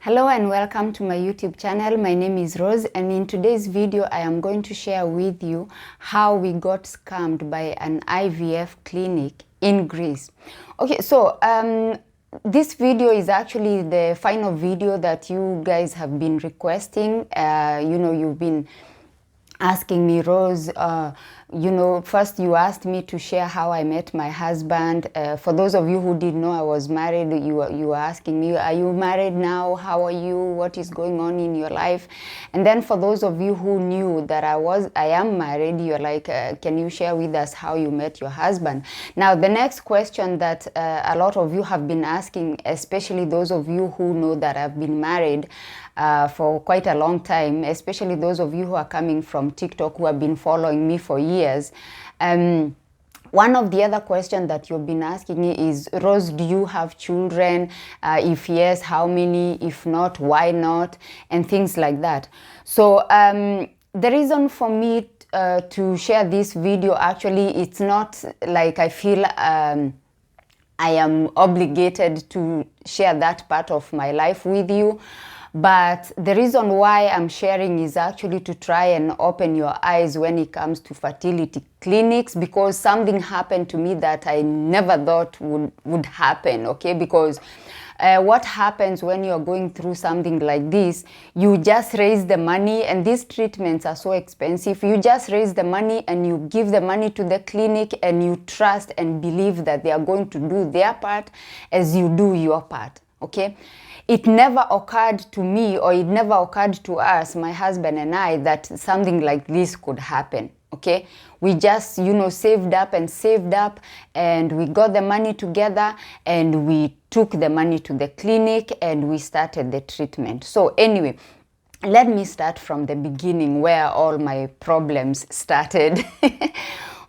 Hello and welcome to my YouTube channel. My name is Rose, and in today's video I am going to share with you how we got scammed by an IVF clinic in Greece. Okay, so this video is actually the final video that you guys have been requesting. You've been asking me, Rose, first you asked me to share how I met my husband. For those of you who didn't know I was married, you were asking me, are you married now? How are you? What is going on in your life? And then for those of you who knew that I am married, you're like, can you share with us how you met your husband? Now, the next question that a lot of you have been asking, especially those of you who know that I've been married for quite a long time, especially those of you who are coming from TikTok who have been following me for years. One of the other questions that you've been asking me is, Rose, do you have children? If yes, how many? If not, why not? And things like that. So the reason for me to share this video, actually, it's not like I feel I am obligated to share that part of my life with you. But the reason why I'm sharing is actually to try and open your eyes when it comes to fertility clinics, because something happened to me that I never thought would happen, okay? Because what happens when you're going through something like this, you just raise the money, and these treatments are so expensive. You just raise the money and you give the money to the clinic, and you trust and believe that they are going to do their part as you do your part, okay? It never occurred to me, or it never occurred to us, my husband and I, that something like this could happen, okay? We just, saved up, and we got the money together, and we took the money to the clinic, and we started the treatment. So anyway, let me start from the beginning where all my problems started.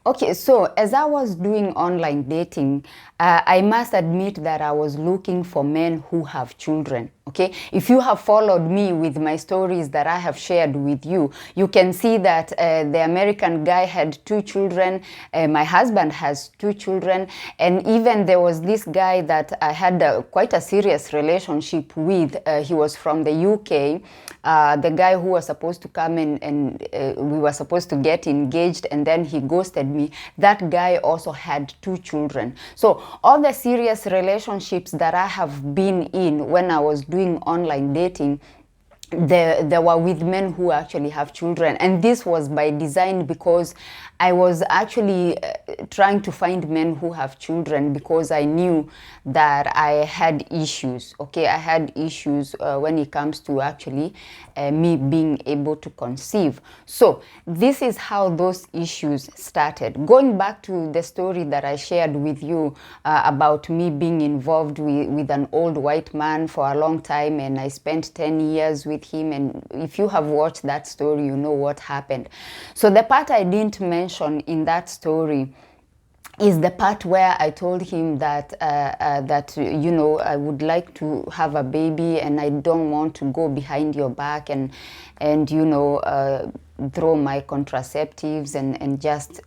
Okay, so as I was doing online dating, I must admit that I was looking for men who have children, okay? If you have followed me with my stories that I have shared with you, you can see that the American guy had 2 children, my husband has 2 children, and even there was this guy that I had quite a serious relationship with. He was from the UK. The guy who was supposed to come in and we were supposed to get engaged, and then he ghosted me. That guy also had 2 children. So all the serious relationships that I have been in when I was doing online dating, they were with men who actually have children. And this was by design, because I was actually trying to find men who have children, because I knew that I had issues, okay? I had issues when it comes to actually me being able to conceive. So this is how those issues started. Going back to the story that I shared with you about me being involved with an old white man for a long time, and I spent 10 years with him, and if you have watched that story, you know what happened. So the part I didn't mention in that story is the part where I told him that I would like to have a baby, and I don't want to go behind your back and throw my contraceptives and just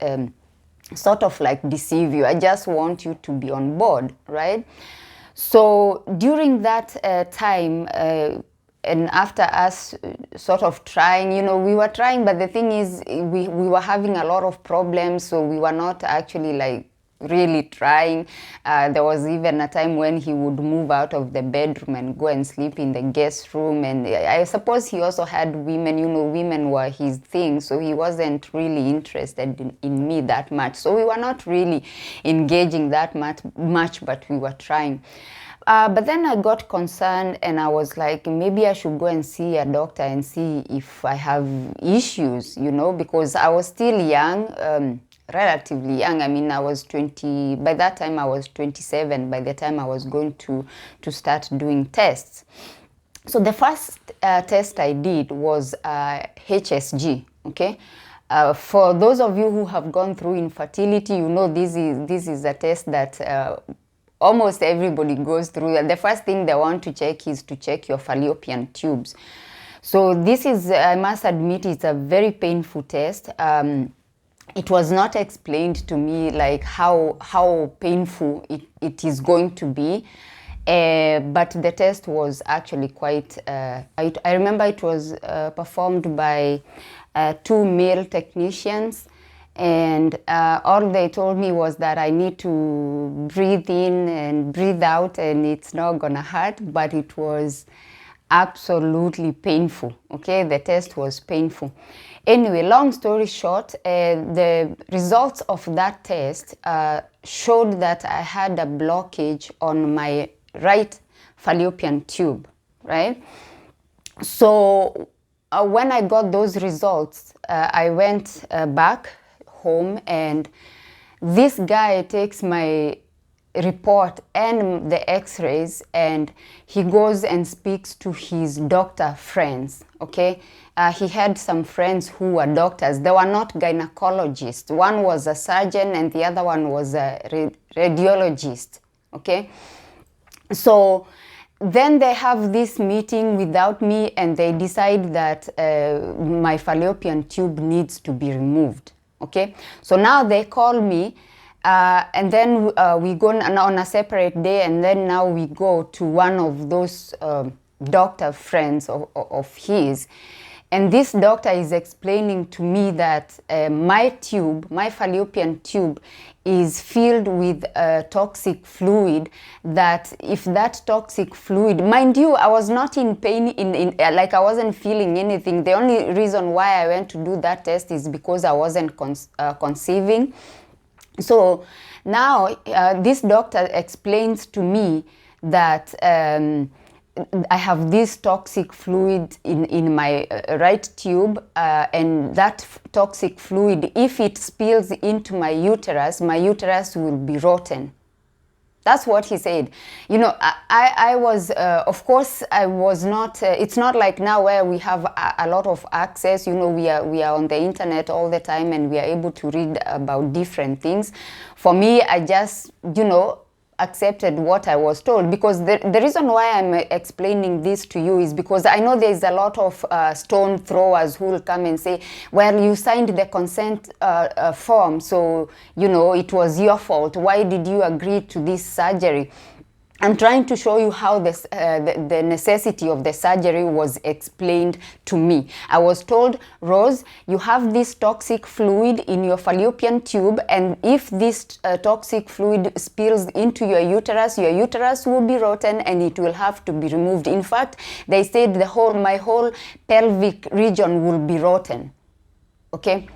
sort of like deceive you. I just want you to be on board, right? So during that time, and after us sort of trying, we were trying, but the thing is, we were having a lot of problems, so we were not actually like really trying. There was even a time when he would move out of the bedroom and go and sleep in the guest room, and I suppose he also had women, women were his thing, so he wasn't really interested in me that much. So we were not really engaging that much, but we were trying. But then I got concerned, and I was like, maybe I should go and see a doctor and see if I have issues, because I was still young, relatively young. I mean, I was 20, by that time I was 27, by the time I was going to start doing tests. So the first test I did was HSG, okay? For those of you who have gone through infertility, this is a test that almost everybody goes through. And the first thing they want to check is to check your fallopian tubes. So this is, I must admit, it's a very painful test. It was not explained to me like how painful it is going to be. But the test was actually quite, I remember it was performed by 2 male technicians, and all they told me was that I need to breathe in and breathe out, and it's not gonna hurt, but it was absolutely painful. Okay, the test was painful. Anyway, long story short, the results of that test showed that I had a blockage on my right fallopian tube, right? So when I got those results, I went back home, and this guy takes my report and the x-rays, and he goes and speaks to his doctor friends. Okay, he had some friends who were doctors. They were not gynecologists. One was a surgeon and the other one was a radiologist. Okay, so then they have this meeting without me, and they decide that my fallopian tube needs to be removed. Okay, so now they call me, and then we go on a separate day, and then now we go to one of those doctor friends of his, and this doctor is explaining to me that my tube, my fallopian tube, is filled with toxic fluid, that if that toxic fluid, mind you, I was not in pain, like I wasn't feeling anything. The only reason why I went to do that test is because I wasn't conceiving. So now this doctor explains to me that I have this toxic fluid in my right tube, and that toxic fluid, if it spills into my uterus will be rotten. That's what he said. You know, I was, of course, I was not, it's not like now where we have a lot of access. You know, we are on the internet all the time, and we are able to read about different things. For me, I just, you know, accepted what I was told, because the reason why I'm explaining this to you is because I know there's a lot of stone throwers who will come and say, well, you signed the consent form, so, you know, it was your fault. Why did you agree to this surgery? I'm trying to show you how this, the necessity of the surgery was explained to me. I was told, Rose, you have this toxic fluid in your fallopian tube, and if this toxic fluid spills into your uterus will be rotten and it will have to be removed. In fact, they said my whole pelvic region will be rotten. Okay?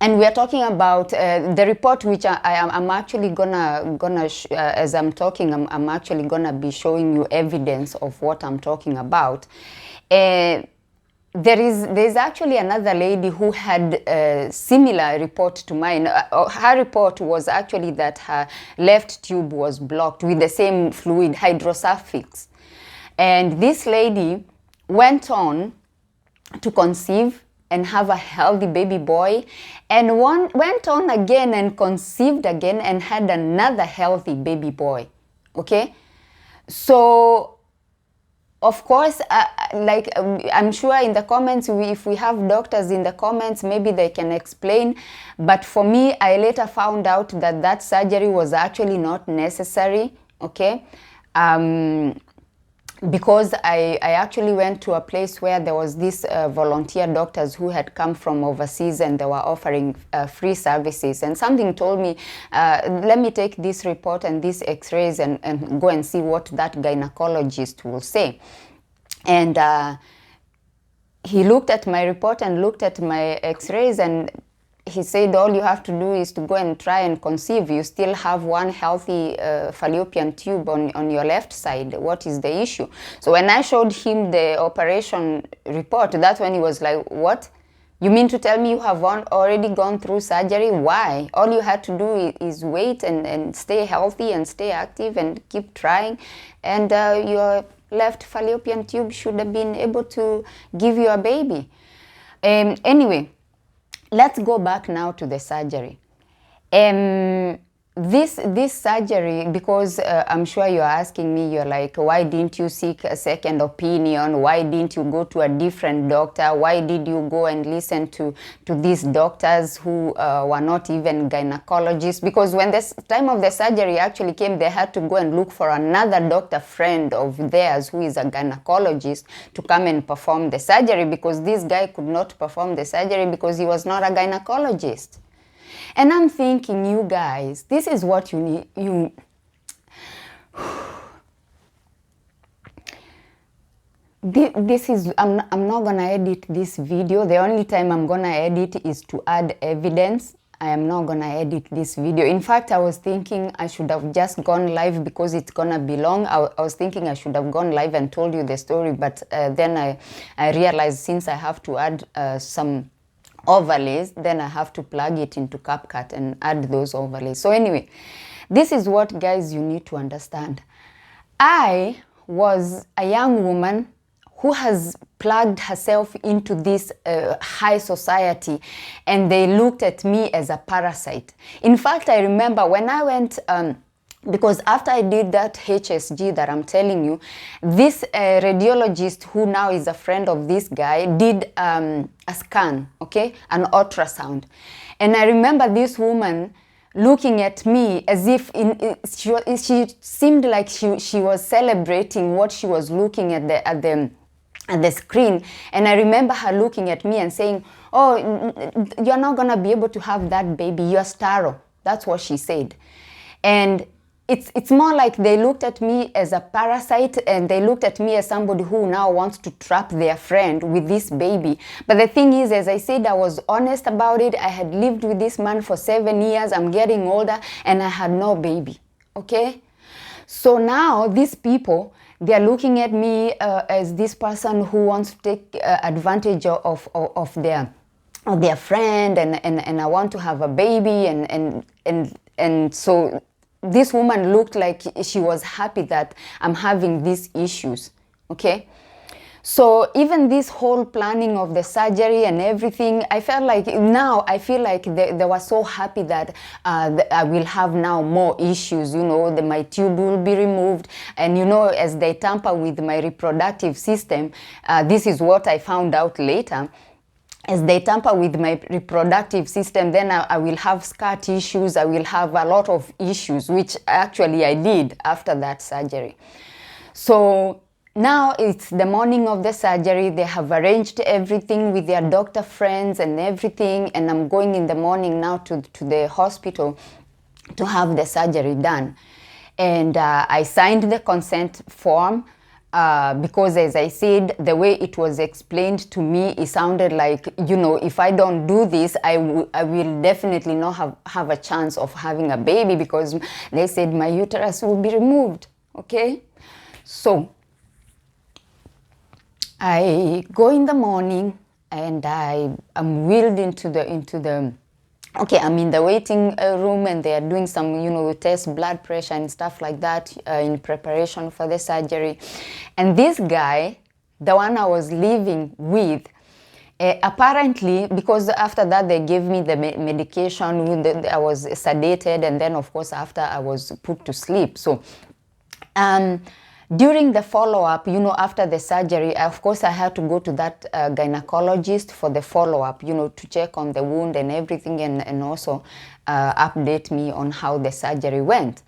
And we are talking about the report, which I'm actually gonna as I'm talking, I'm actually gonna be showing you evidence of what I'm talking about. There's actually another lady who had a similar report to mine. Her report was actually that her left tube was blocked with the same fluid, hydrosulfides. And this lady went on to conceive and have a healthy baby boy, and went on again and conceived again and had another healthy baby boy. Okay, so of course, I'm sure in the comments, if we have doctors in the comments, maybe they can explain. But for me, I later found out that that surgery was actually not necessary. Okay, because I actually went to a place where there was this volunteer doctors who had come from overseas, and they were offering free services, and something told me, let me take this report and these x-rays and go and see what that gynecologist will say. And he looked at my report and looked at my x-rays, and he said, all you have to do is to go and try and conceive. You still have one healthy fallopian tube on your left side. What is the issue? So when I showed him the operation report, that's when he was like, what? You mean to tell me you have already gone through surgery? Why? All you had to do is wait and stay healthy and stay active and keep trying, and your left fallopian tube should have been able to give you a baby. Anyway, let's go back now to the surgery. this surgery, because I'm sure you're asking me, you're like, why didn't you seek a second opinion? Why didn't you go to a different doctor? Why did you go and listen to these doctors who were not even gynecologists? Because when the time of the surgery actually came, they had to go and look for another doctor friend of theirs who is a gynecologist to come and perform the surgery, because this guy could not perform the surgery because he was not a gynecologist. And I'm thinking, you guys, this is what you need. This is, I'm not gonna edit this video. The only time I'm gonna edit is to add evidence. I am not gonna edit this video. In fact, I was thinking I should have just gone live because it's gonna be long. I was thinking I should have gone live and told you the story, but then I realized since I have to add some overlays, then I have to plug it into CapCut and add those overlays. So anyway, this is what, guys, you need to understand. I was a young woman who has plugged herself into this high society, and they looked at me as a parasite. In fact, I remember when I went because after I did that HSG that I'm telling you, this radiologist, who now is a friend of this guy, did a scan, okay, an ultrasound. And I remember this woman looking at me as if she seemed like she was celebrating what she was looking at the screen. And I remember her looking at me and saying, "Oh, you're not gonna be able to have that baby, you're sterile." That's what she said. And it's more like they looked at me as a parasite, and they looked at me as somebody who now wants to trap their friend with this baby. But the thing is, as I said, I was honest about it. I had lived with this man for 7 years. I'm getting older, and I had no baby, okay? So now these people, they are looking at me as this person who wants to take advantage of their friend, and I want to have a baby, and so this woman looked like she was happy that I'm having these issues, okay? So even this whole planning of the surgery and everything, I felt like now I feel like they were so happy that I will have now more issues, you know, my tube will be removed. And you know, as they tamper with my reproductive system, this is what I found out later. As they tamper with my reproductive system, then I will have scar tissues, I will have a lot of issues, which actually I did after that surgery. So now it's the morning of the surgery. They have arranged everything with their doctor friends and everything, and I'm going in the morning now to the hospital to have the surgery done. And I signed the consent form. Because as I said, the way it was explained to me, it sounded like, you know, if I don't do this, I will definitely not have a chance of having a baby, because they said my uterus will be removed, okay? So I go in the morning, and I'm wheeled into the okay, I'm in the waiting room, and they are doing some, you know, test blood pressure and stuff like that in preparation for the surgery. And this guy, the one I was living with, apparently, because after that they gave me the medication, I was sedated, and then of course after I was put to sleep. So during the follow-up, you know, after the surgery, of course, I had to go to that gynecologist for the follow-up, you know, to check on the wound and everything, and also update me on how the surgery went.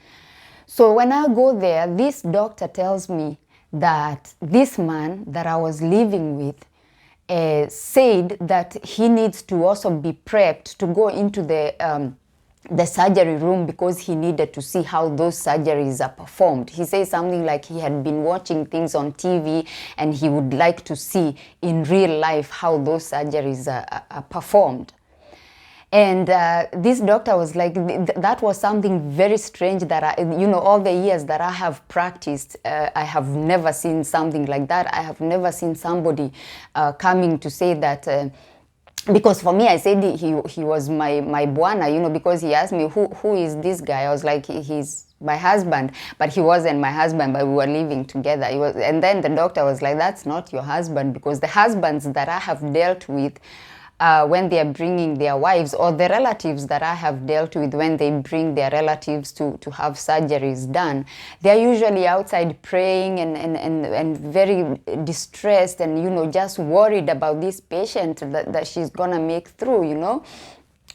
So when I go there, this doctor tells me that this man that I was living with said that he needs to also be prepped to go into the surgery room, because he needed to see how those surgeries are performed. He says something like he had been watching things on TV, and he would like to see in real life how those surgeries are performed. And this doctor was like, that was something very strange that you know, all the years that I have practiced, I have never seen something like that. I have never seen somebody coming to say that, because for me, I said he was my buana, you know, because he asked me, who is this guy? I was like, he's my husband, but he wasn't my husband, but we were living together. And then the doctor was like, that's not your husband, because the husbands that I have dealt with, when they are bringing their wives, or the relatives that I have dealt with, when they bring their relatives to have surgeries done, they are usually outside praying and very distressed and, you know, just worried about this patient that she's gonna make through, you know.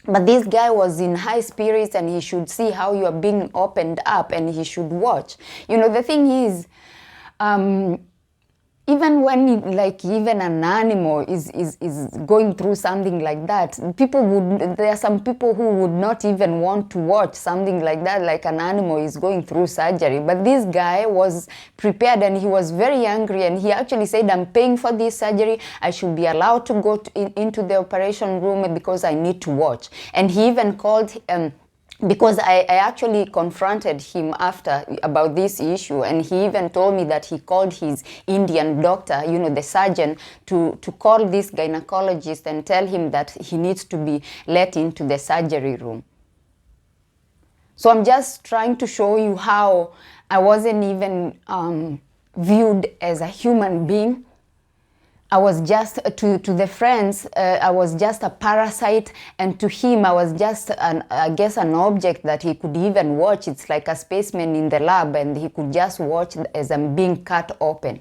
But this guy was in high spirits, and he should see how you are being opened up, and he should watch. You know, the thing is, even when, like, even an animal is going through something like that, there are some people who would not even want to watch something like that, like an animal is going through surgery. But this guy was prepared, and he was very angry, and he actually said, I'm paying for this surgery, I should be allowed to go into the operation room because I need to watch. And he even called because I actually confronted him after about this issue, and he even told me that he called his Indian doctor, you know, the surgeon, to call this gynecologist and tell him that he needs to be let into the surgery room. So I'm just trying to show you how I wasn't even viewed as a human being. I was just, to the friends, I was just a parasite, and to him I was just, I guess, an object that he could even watch. It's like a specimen in the lab, and he could just watch as I'm being cut open.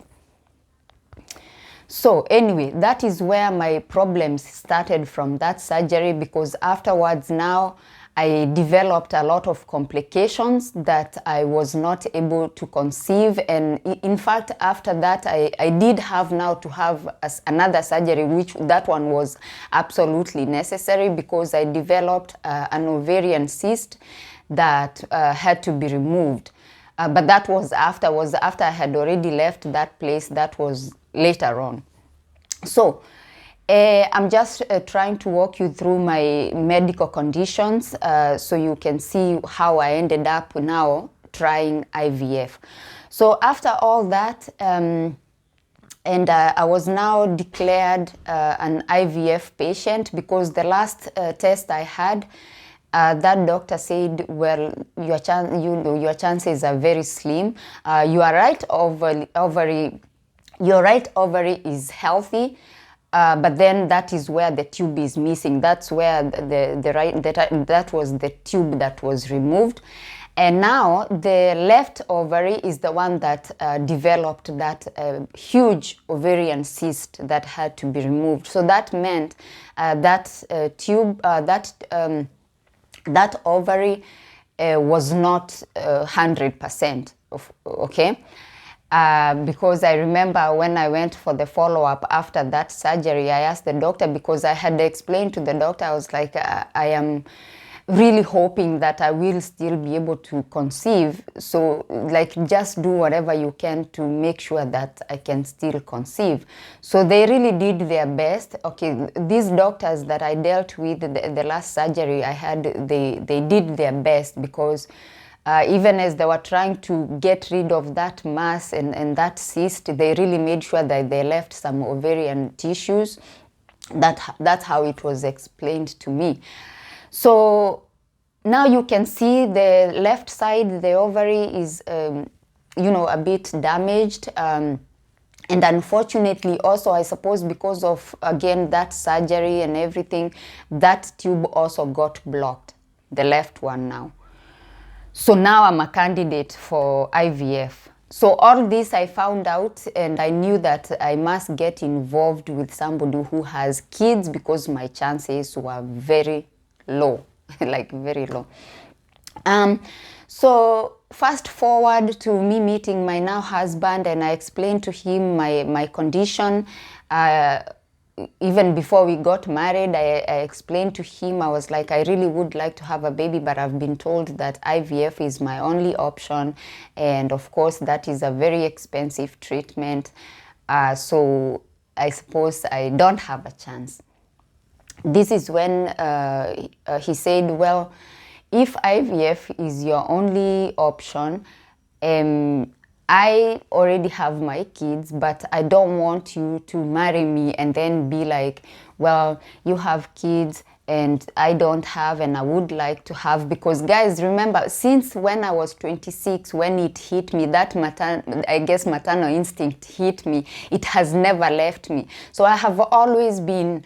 So anyway, that is where my problems started, from that surgery, because afterwards now I developed a lot of complications that I was not able to conceive. And in fact, after that, I did have now to have another surgery, which that one was absolutely necessary, because I developed an ovarian cyst that had to be removed. But that was after I had already left that place. That was later on. So I'm just trying to walk you through my medical conditions so you can see how I ended up now trying IVF. So after all that, I was now declared an IVF patient, because the last test I had, that doctor said, well, your chances are very slim. Your right ovary is healthy. But then that is where the tube is missing. That's where that was the tube that was removed. And now the left ovary is the one that developed that huge ovarian cyst that had to be removed. So that meant that ovary was not 100%, okay? Because I remember when I went for the follow-up after that surgery, I asked the doctor, because I had explained to the doctor, I was like, I am really hoping that I will still be able to conceive. So, like, just do whatever you can to make sure that I can still conceive. So they really did their best. Okay, these doctors that I dealt with, the last surgery I had, they did their best, because even as they were trying to get rid of that mass and that cyst, they really made sure that they left some ovarian tissues. That's how it was explained to me. So now you can see the left side, the ovary is, you know, a bit damaged. And unfortunately also, I suppose, because of, again, that surgery and everything, that tube also got blocked, the left one now. So now I'm a candidate for IVF. So all this I found out, and I knew that I must get involved with somebody who has kids, because my chances were very low, like very low. So fast forward to me meeting my now husband, and I explained to him my condition. Even before we got married, I explained to him, I was like, I really would like to have a baby, but I've been told that IVF is my only option. And of course, that is a very expensive treatment. So I suppose I don't have a chance. This is when he said, well, if IVF is your only option, I already have my kids, but I don't want you to marry me and then be like, well, you have kids and I don't have, and I would like to have. Because guys, remember, since when I was 26, when it hit me, that maternal instinct hit me, it has never left me. So I have always been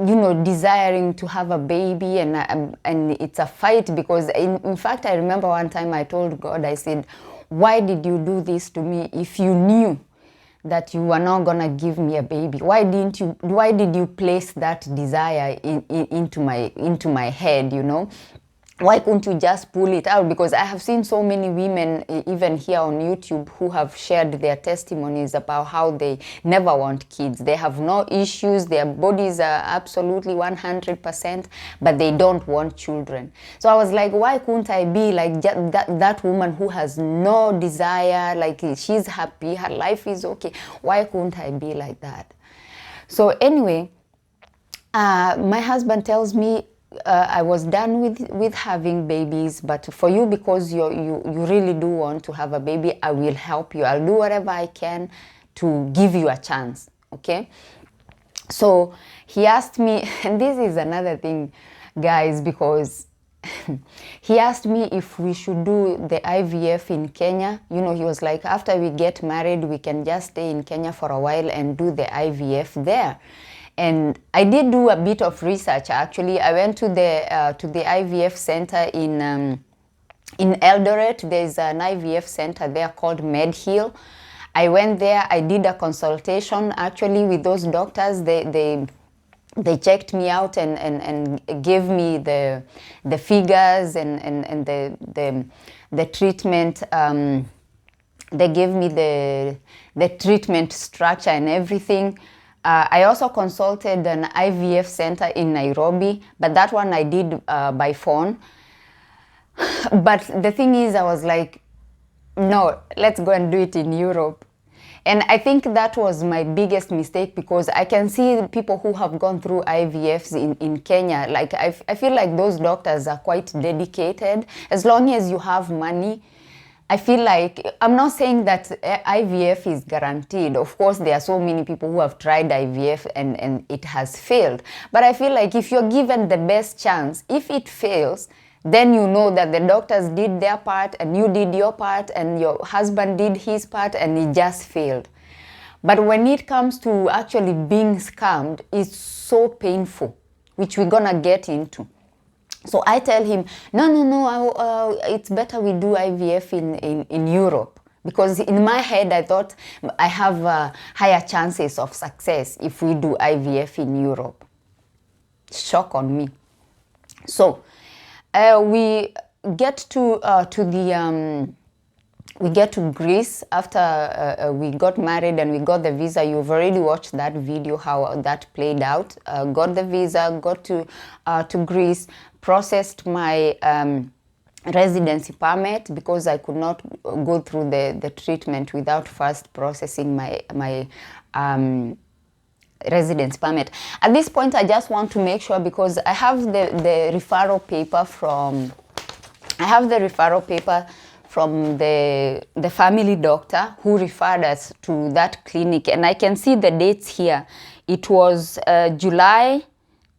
you know, desiring to have a baby, and it's a fight because in fact I remember one time I told God, I said, why did you do this to me if you knew that you were not gonna give me a baby? Why did you place that desire into my head, you know? Why couldn't you just pull it out? Because I have seen so many women, even here on YouTube, who have shared their testimonies about how they never want kids. They have no issues, their bodies are absolutely 100%, but they don't want children. So I was like, why couldn't I be like that woman who has no desire, like she's happy, her life is okay. Why couldn't I be like that? So anyway, my husband tells me, I was done with having babies, but for you, because you really do want to have a baby, I will help you. I'll do whatever I can to give you a chance, okay? So he asked me, and this is another thing, guys, because he asked me if we should do the IVF in Kenya. You know, he was like, after we get married, we can just stay in Kenya for a while and do the IVF there. And I did do a bit of research, actually. I went to the IVF center in Eldoret. There's an IVF center there called MedHeal. I went there, I did a consultation actually with those doctors. They checked me out and gave me the figures and the treatment. They gave me the treatment structure and everything. I also consulted an IVF center in Nairobi, but that one I did by phone. But the thing is, I was like, no, let's go and do it in Europe. And I think that was my biggest mistake, because I can see people who have gone through IVFs in Kenya. Like, I feel like those doctors are quite dedicated. As long as you have money, I feel like, I'm not saying that IVF is guaranteed. Of course, there are so many people who have tried IVF and it has failed. But I feel like if you're given the best chance, if it fails, then you know that the doctors did their part and you did your part and your husband did his part and it just failed. But when it comes to actually being scammed, it's so painful, which we're gonna get into. So I tell him, no, it's better we do IVF in Europe. Because in my head, I thought I have higher chances of success if we do IVF in Europe. Shock on me. So we get to Greece after we got married and we got the visa. You've already watched that video, how that played out. Got the visa, got to Greece, processed my residency permit, because I could not go through the treatment without first processing my residence permit. At this point, I just want to make sure, because I have the referral paper from the family doctor who referred us to that clinic, and I can see the dates here. It was July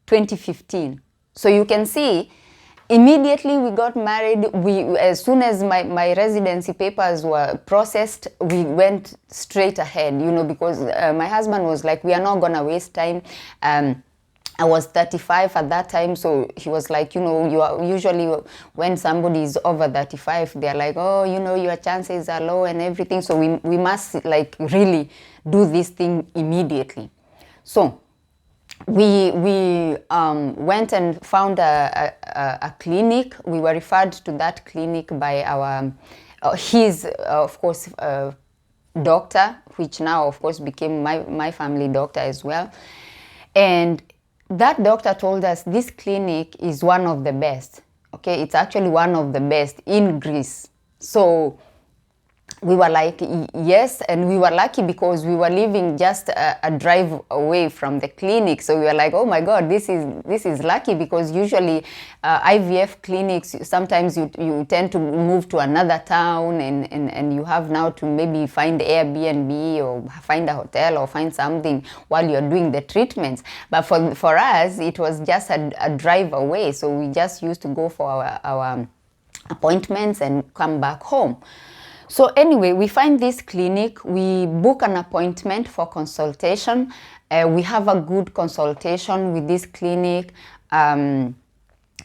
2015. So you can see, immediately we got married. As soon as my residency papers were processed, we went straight ahead, you know, because my husband was like, we are not gonna waste time. I was 35 at that time, so he was like, you know, you are usually, when somebody is over 35, they're like, oh, you know, your chances are low and everything, so we must like really do this thing immediately. So we went and found a clinic. We were referred to that clinic by our his of course doctor, which now of course became my family doctor as well. And that doctor told us this clinic is one of the best. Okay, it's actually one of the best in Greece. So we were like, yes, and we were lucky because we were living just a drive away from the clinic. So we were like, oh my God, this is lucky, because usually IVF clinics, sometimes you tend to move to another town and you have now to maybe find Airbnb or find a hotel or find something while you're doing the treatments. But for us, it was just a drive away. So we just used to go for our appointments and come back home. So anyway, we find this clinic, we book an appointment for consultation. We have a good consultation with this clinic.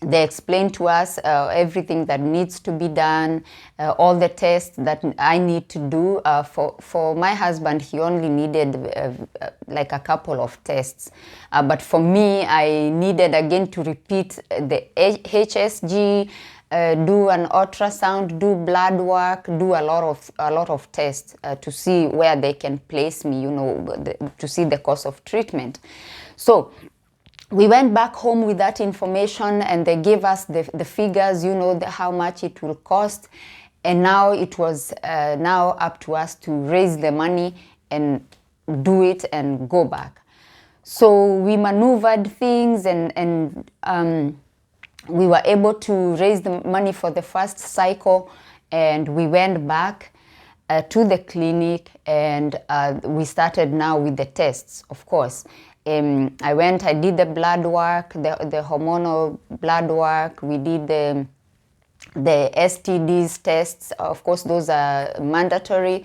They explain to us everything that needs to be done, all the tests that I need to do. For my husband, he only needed like a couple of tests. But for me, I needed again to repeat the HSG, do an ultrasound, do blood work, do a lot of tests to see where they can place me, you know, to see the course of treatment. So we went back home with that information, and they gave us the figures, you know, how much it will cost. And now it was now up to us to raise the money and do it and go back. So we maneuvered things, and we were able to raise the money for the first cycle, and we went back to the clinic, and we started now with the tests, of course. I did the blood work, the hormonal blood work. We did the STDs tests. Of course, those are mandatory.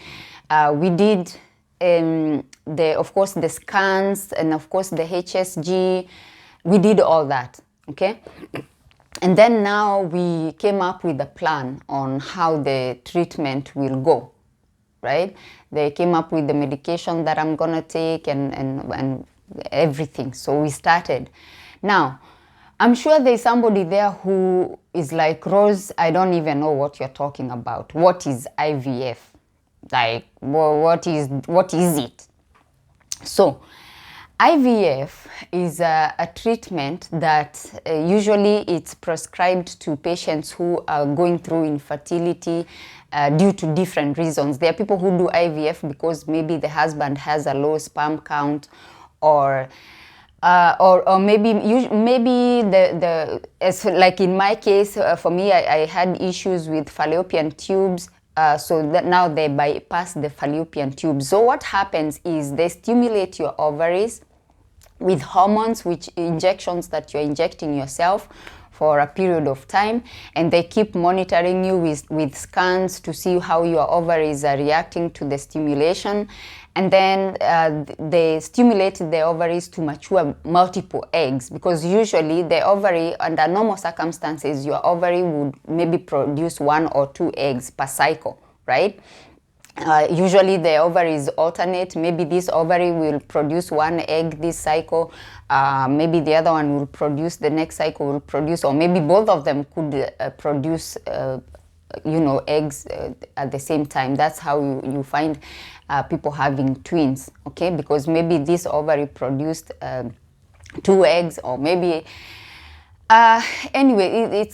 We did of course the scans, and of course the HSG. We did all that, okay? And then now we came up with a plan on how the treatment will go, right? They came up with the medication that I'm gonna take and everything. So we started. Now, I'm sure there's somebody there who is like, Rose, I don't even know what you're talking about. What is IVF? Like, well, what is it? So, IVF is a treatment that usually it's prescribed to patients who are going through infertility due to different reasons. There are people who do IVF because maybe the husband has a low sperm count, or maybe as like in my case, for me, I had issues with fallopian tubes, so that now they bypass the fallopian tubes. So what happens is they stimulate your ovaries with hormones, which injections that you're injecting yourself for a period of time, and they keep monitoring you with scans to see how your ovaries are reacting to the stimulation. And then they stimulate the ovaries to mature multiple eggs, because usually the ovary, under normal circumstances, your ovary would maybe produce 1 or 2 eggs per cycle, right? Usually the ovaries alternate. Maybe this ovary will produce 1 egg this cycle, maybe the other one will produce, the next cycle will produce, or maybe both of them could produce you know, eggs at the same time. That's how you find people having twins, okay? Because maybe this ovary produced 2 eggs, or maybe anyway,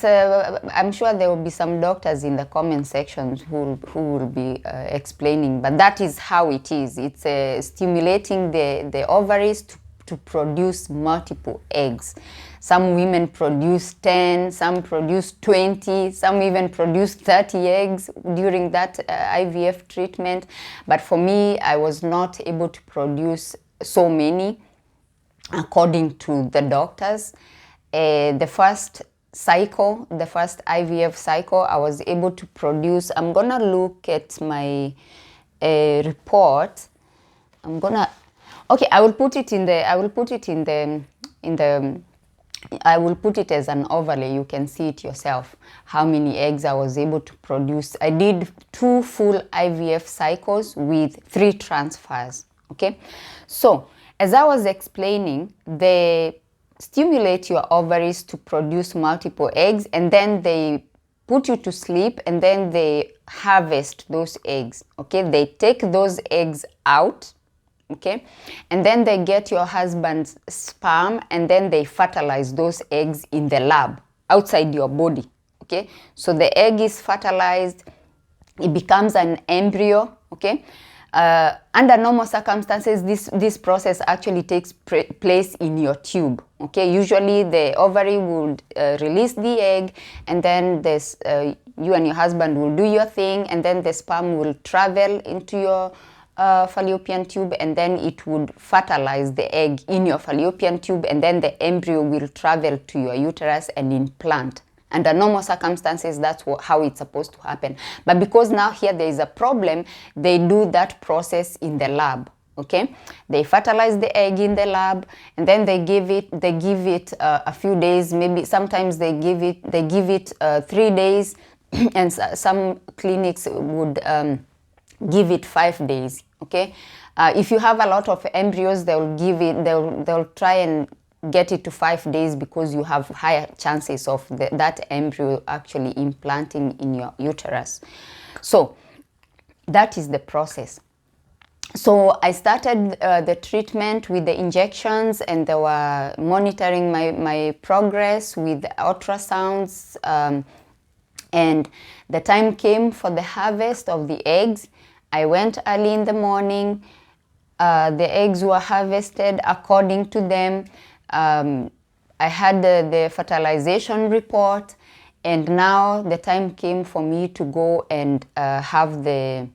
I'm sure there will be some doctors in the comment section who will be explaining, but that is how it is. It's stimulating the ovaries to produce multiple eggs. Some women produce 10, some produce 20, some even produce 30 eggs during that IVF treatment. But for me, I was not able to produce so many, according to the doctors. The first cycle, the first IVF cycle, I was able to produce, I'm gonna look at my report. Okay, I will put it as an overlay. You can see it yourself, how many eggs I was able to produce. I did 2 full IVF cycles with 3 transfers, okay? So, as I was explaining, they stimulate your ovaries to produce multiple eggs, and then they put you to sleep, and then they harvest those eggs, okay? They take those eggs out, okay, and then they get your husband's sperm, and then they fertilize those eggs in the lab outside your body, okay? So the egg is fertilized, it becomes an embryo, okay? Under normal circumstances, this process actually takes place in your tube, okay? Usually the ovary would release the egg, and then this, you and your husband will do your thing, and then the sperm will travel into your fallopian tube, and then it would fertilize the egg in your fallopian tube, and then the embryo will travel to your uterus and implant. Under normal circumstances, that's how it's supposed to happen. But because now here there is a problem, they do that process in the lab. Okay, they fertilize the egg in the lab, and then they give it a few days. Maybe sometimes they give it 3 days, and some clinics would give it 5 days. Okay, if you have a lot of embryos, they'll try and get it to 5 days, because you have higher chances of that embryo actually implanting in your uterus. So that is the process. So I started the treatment with the injections, and they were monitoring my progress with ultrasounds, and the time came for the harvest of the eggs. I went early in the morning. The eggs were harvested according to them. I had the fertilization report, and now the time came for me to go and have the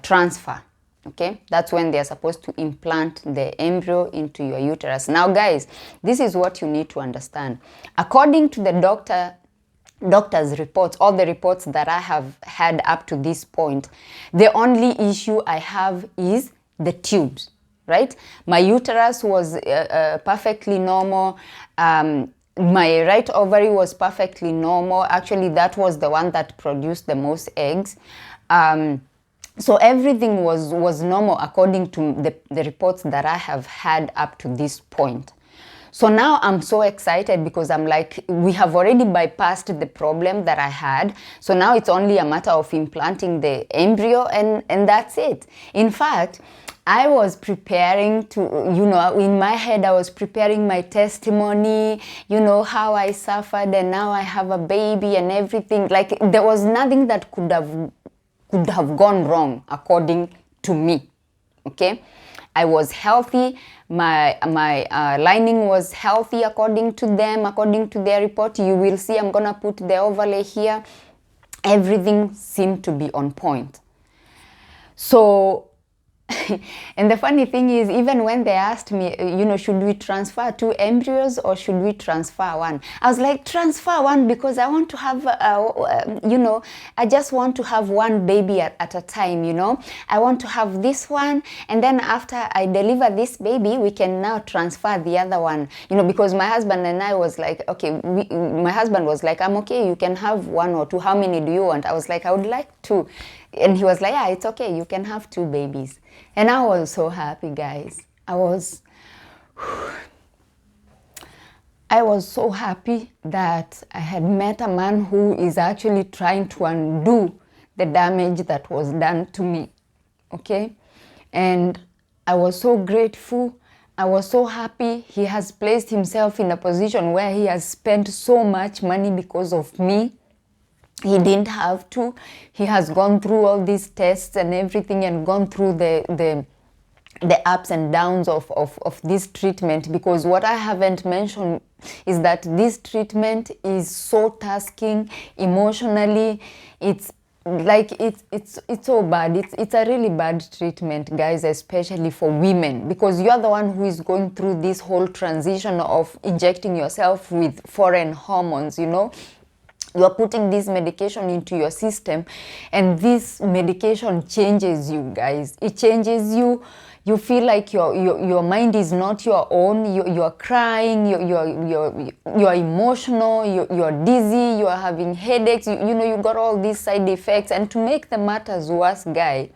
transfer. Okay, that's when they're supposed to implant the embryo into your uterus. Now guys, this is what you need to understand. According to the doctor's reports, all the reports that I have had up to this point, the only issue I have is the tubes, right? My uterus was perfectly normal. My right ovary was perfectly normal. Actually, that was the one that produced the most eggs. So everything was normal according to the reports that I have had up to this point. So now I'm so excited, because I'm like, we have already bypassed the problem that I had. So now it's only a matter of implanting the embryo, and that's it. In fact, I was preparing to, in my head, I was preparing my testimony, how I suffered, and now I have a baby and everything. Like, there was nothing that could have gone wrong according to me. Okay, I was healthy. My lining was healthy according to them, according to their report. You will see, I'm gonna put the overlay here. Everything seemed to be on point. So and the funny thing is, even when they asked me, should we transfer 2 embryos or should we transfer 1? I was like, transfer 1, because I want to have, I just want to have 1 baby at a time, I want to have this one, and then after I deliver this baby, we can now transfer the other one, because my husband and I was like, okay, my husband was like, I'm okay, you can have 1 or 2. How many do you want? I was like, I would like 2. And he was like, yeah, it's okay, you can have 2 babies. And I was so happy, guys. I was so happy that I had met a man who is actually trying to undo the damage that was done to me. Okay? And I was so grateful. I was so happy. He has placed himself in a position where he has spent so much money because of me. He didn't have to. He has gone through all these tests and everything, and gone through the ups and downs of this treatment, because what I haven't mentioned is that this treatment is so tasking emotionally. It's like it's so bad. It's a really bad treatment, guys, especially for women, because you're the one who is going through this whole transition of injecting yourself with foreign hormones, You are putting this medication into your system, and this medication changes you, guys. It changes you. You feel like your mind is not your own. You're crying. You're emotional. You're dizzy. You're having headaches. You got all these side effects. And to make the matters worse, guys,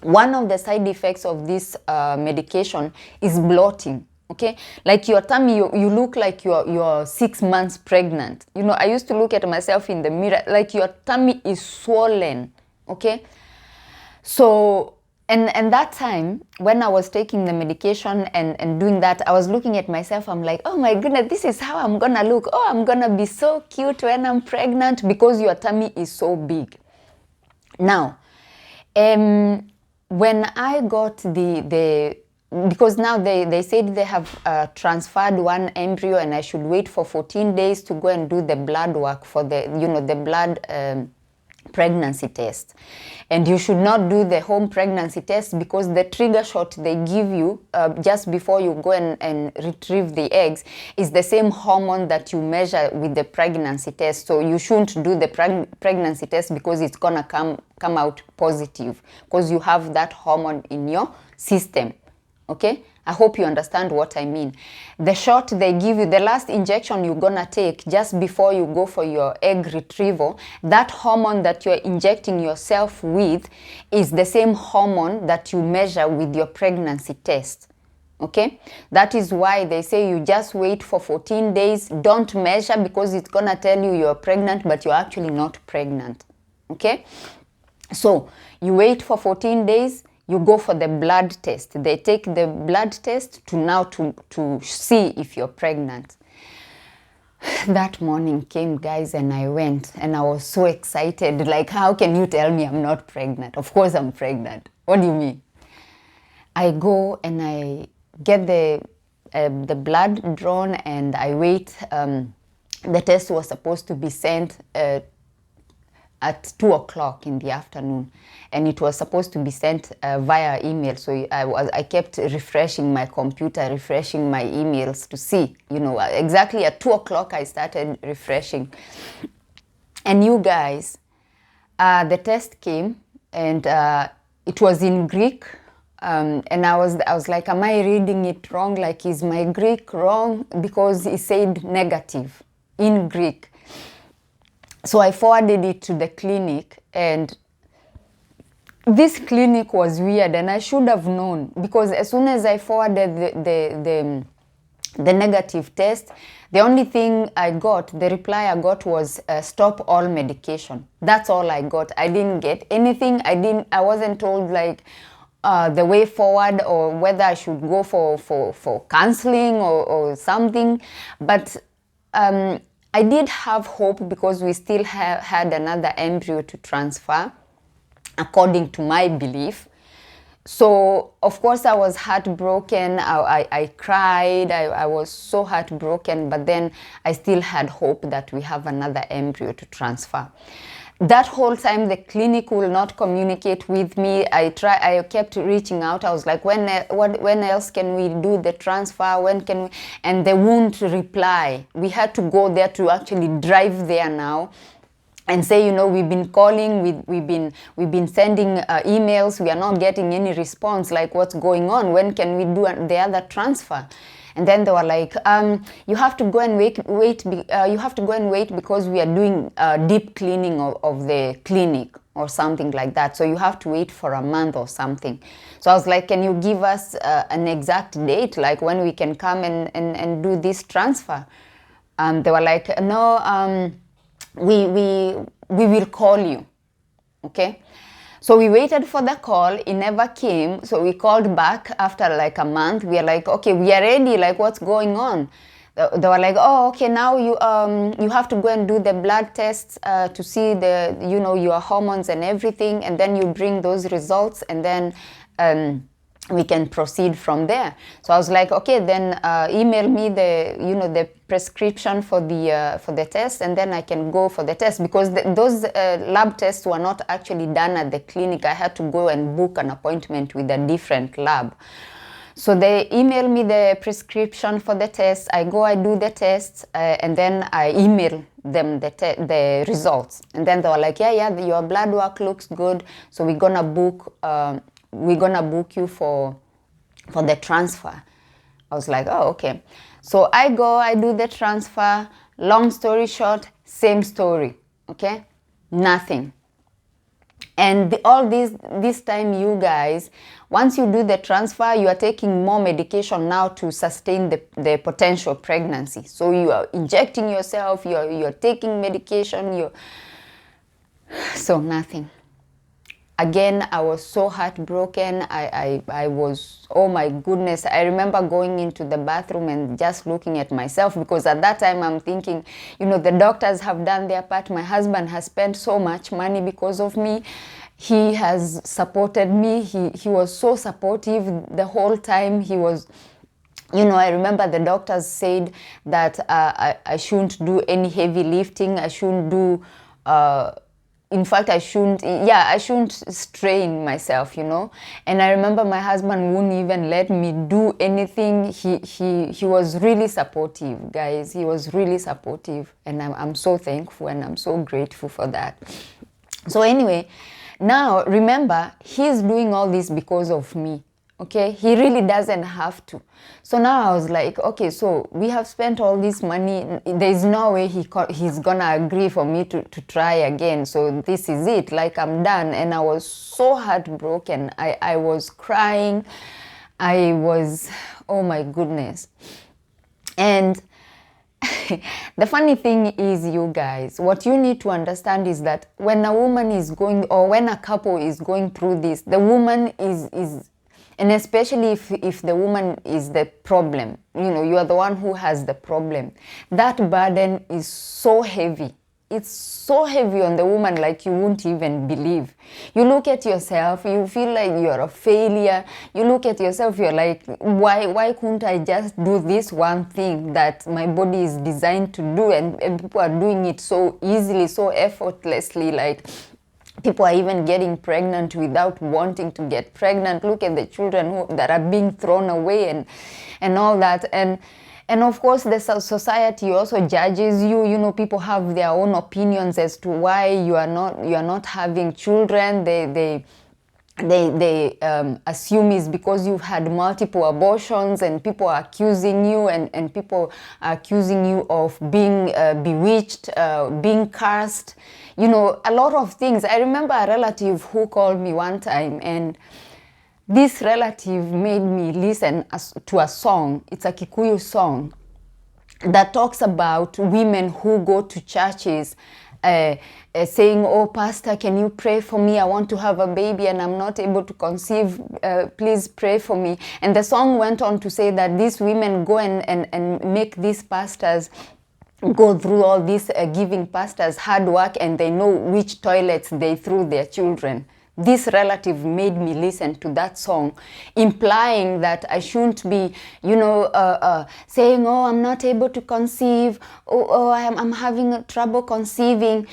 one of the side effects of this medication is bloating. Okay, like your tummy, you look like you're 6 months pregnant. I used to look at myself in the mirror, like your tummy is swollen. Okay, so and that time when I was taking the medication and doing that, I was looking at myself. I'm like, oh my goodness, this is how I'm gonna look. Oh, I'm gonna be so cute when I'm pregnant, because your tummy is so big. Now, when I got because now they said they have transferred 1 embryo, and I should wait for 14 days to go and do the blood work for the, the blood pregnancy test. And you should not do the home pregnancy test because the trigger shot they give you just before you go and retrieve the eggs is the same hormone that you measure with the pregnancy test. So you shouldn't do the pregnancy test because it's gonna come out positive because you have that hormone in your system. Okay, I hope you understand what I mean. The shot they give you, the last injection you're gonna take just before you go for your egg retrieval, that hormone that you're injecting yourself with is the same hormone that you measure with your pregnancy test. Okay, that is why they say you just wait for 14 days. Don't measure because it's gonna tell you you're pregnant, but you're actually not pregnant. Okay, so you wait for 14 days. You go for the blood test. They take the blood test to see if you're pregnant. That morning came, guys, and I went and I was so excited. Like, how can you tell me I'm not pregnant? Of course I'm pregnant. What do you mean? I go and I get the blood drawn and I wait. The test was supposed to be sent at 2 o'clock in the afternoon, and it was supposed to be sent via email. So I kept refreshing my computer, refreshing my emails to see, you know, exactly at 2 o'clock I started refreshing. And you guys, the test came and it was in Greek, and I was like, am I reading it wrong? Like, is my Greek wrong? Because it said negative in Greek. So I forwarded it to the clinic, and this clinic was weird, and I should have known because as soon as I forwarded the negative test, the only thing I got, the reply I got was stop all medication. That's all I got. I didn't get anything. I wasn't told like the way forward or whether I should go for counseling or something, but I did have hope because we still had another embryo to transfer, according to my belief. So, of course, I was heartbroken. I cried. I was so heartbroken, but then I still had hope that we have another embryo to transfer. That whole time, the clinic will not communicate with me. I kept reaching out. I was like, when else can we do the transfer? When can we? And they won't reply. We had to go there to actually drive there now and say, you know, we've been calling, we've been sending emails. We are not getting any response. Like, what's going on? When can we do the other transfer? And then they were like, you have to go and wait. You have to go and wait because we are doing deep cleaning of the clinic or something like that. So you have to wait for a month or something. So I was like, can you give us an exact date, like when we can come and do this transfer? They were like, no, we will call you. Okay. So we waited for the call, it never came. So we called back after like a month. We are like, okay, we are ready, like what's going on? They were like, oh, okay, now you have to go and do the blood tests to see the, you know, your hormones and everything, and then you bring those results, and then we can proceed from there. So I was like, okay, then email me the prescription for the test, and then I can go for the test, because those lab tests were not actually done at the clinic. I had to go and book an appointment with a different lab. So they email me the prescription for the test. I go, I do the tests, and then I email them the results. And then they were like, yeah, your blood work looks good, so we're gonna book you for the transfer. I was like, oh, okay. So I go, I do the transfer. Long story short, same story, okay? Nothing. And all this time, you guys, once you do the transfer, you are taking more medication now to sustain the potential pregnancy. So you are injecting yourself, you're taking medication, so nothing. Again, I was so heartbroken. I was, oh my goodness. I remember going into the bathroom and just looking at myself, because at that time I'm thinking, you know, the doctors have done their part. My husband has spent so much money because of me. He has supported me. He was so supportive the whole time. He was, you know, I remember the doctors said that I shouldn't do any heavy lifting. I shouldn't do in fact, I shouldn't strain myself, you know. And I remember my husband wouldn't even let me do anything. He was really supportive, guys. He was really supportive, and I'm so thankful and I'm so grateful for that. So anyway, now remember, he's doing all this because of me. Okay, he really doesn't have to. So now I was like, okay, so we have spent all this money. There's no way he's gonna agree for me to try again. So this is it, like I'm done. And I was so heartbroken. I was crying. I was, oh my goodness. And the funny thing is, you guys, what you need to understand is that when a woman is going, or when a couple is going through this, the woman is and especially if the woman is the problem, you know, you are the one who has the problem, that burden is so heavy. It's so heavy on the woman, like you won't even believe. You look at yourself, you feel like you're a failure. You look at yourself, you're like, why couldn't I just do this one thing that my body is designed to do? And people are doing it so easily, so effortlessly, like people are even getting pregnant without wanting to get pregnant. Look at the children that are being thrown away and all that. And of course, the society also judges you. You know, people have their own opinions as to why you are not having children. They assume it's because you've had multiple abortions, and people are accusing you, and people are accusing you of being bewitched, being cursed, you know, a lot of things. I remember a relative who called me one time, and this relative made me listen to a song. It's a Kikuyu song that talks about women who go to churches saying, oh, pastor, can you pray for me? I want to have a baby and I'm not able to conceive. Please pray for me. And the song went on to say that these women go and make these pastors go through all this, giving pastors hard work, and they know which toilets they threw their children. This relative made me listen to that song, implying that I shouldn't be, you know, saying, oh, I'm not able to conceive, oh, I'm having trouble conceiving.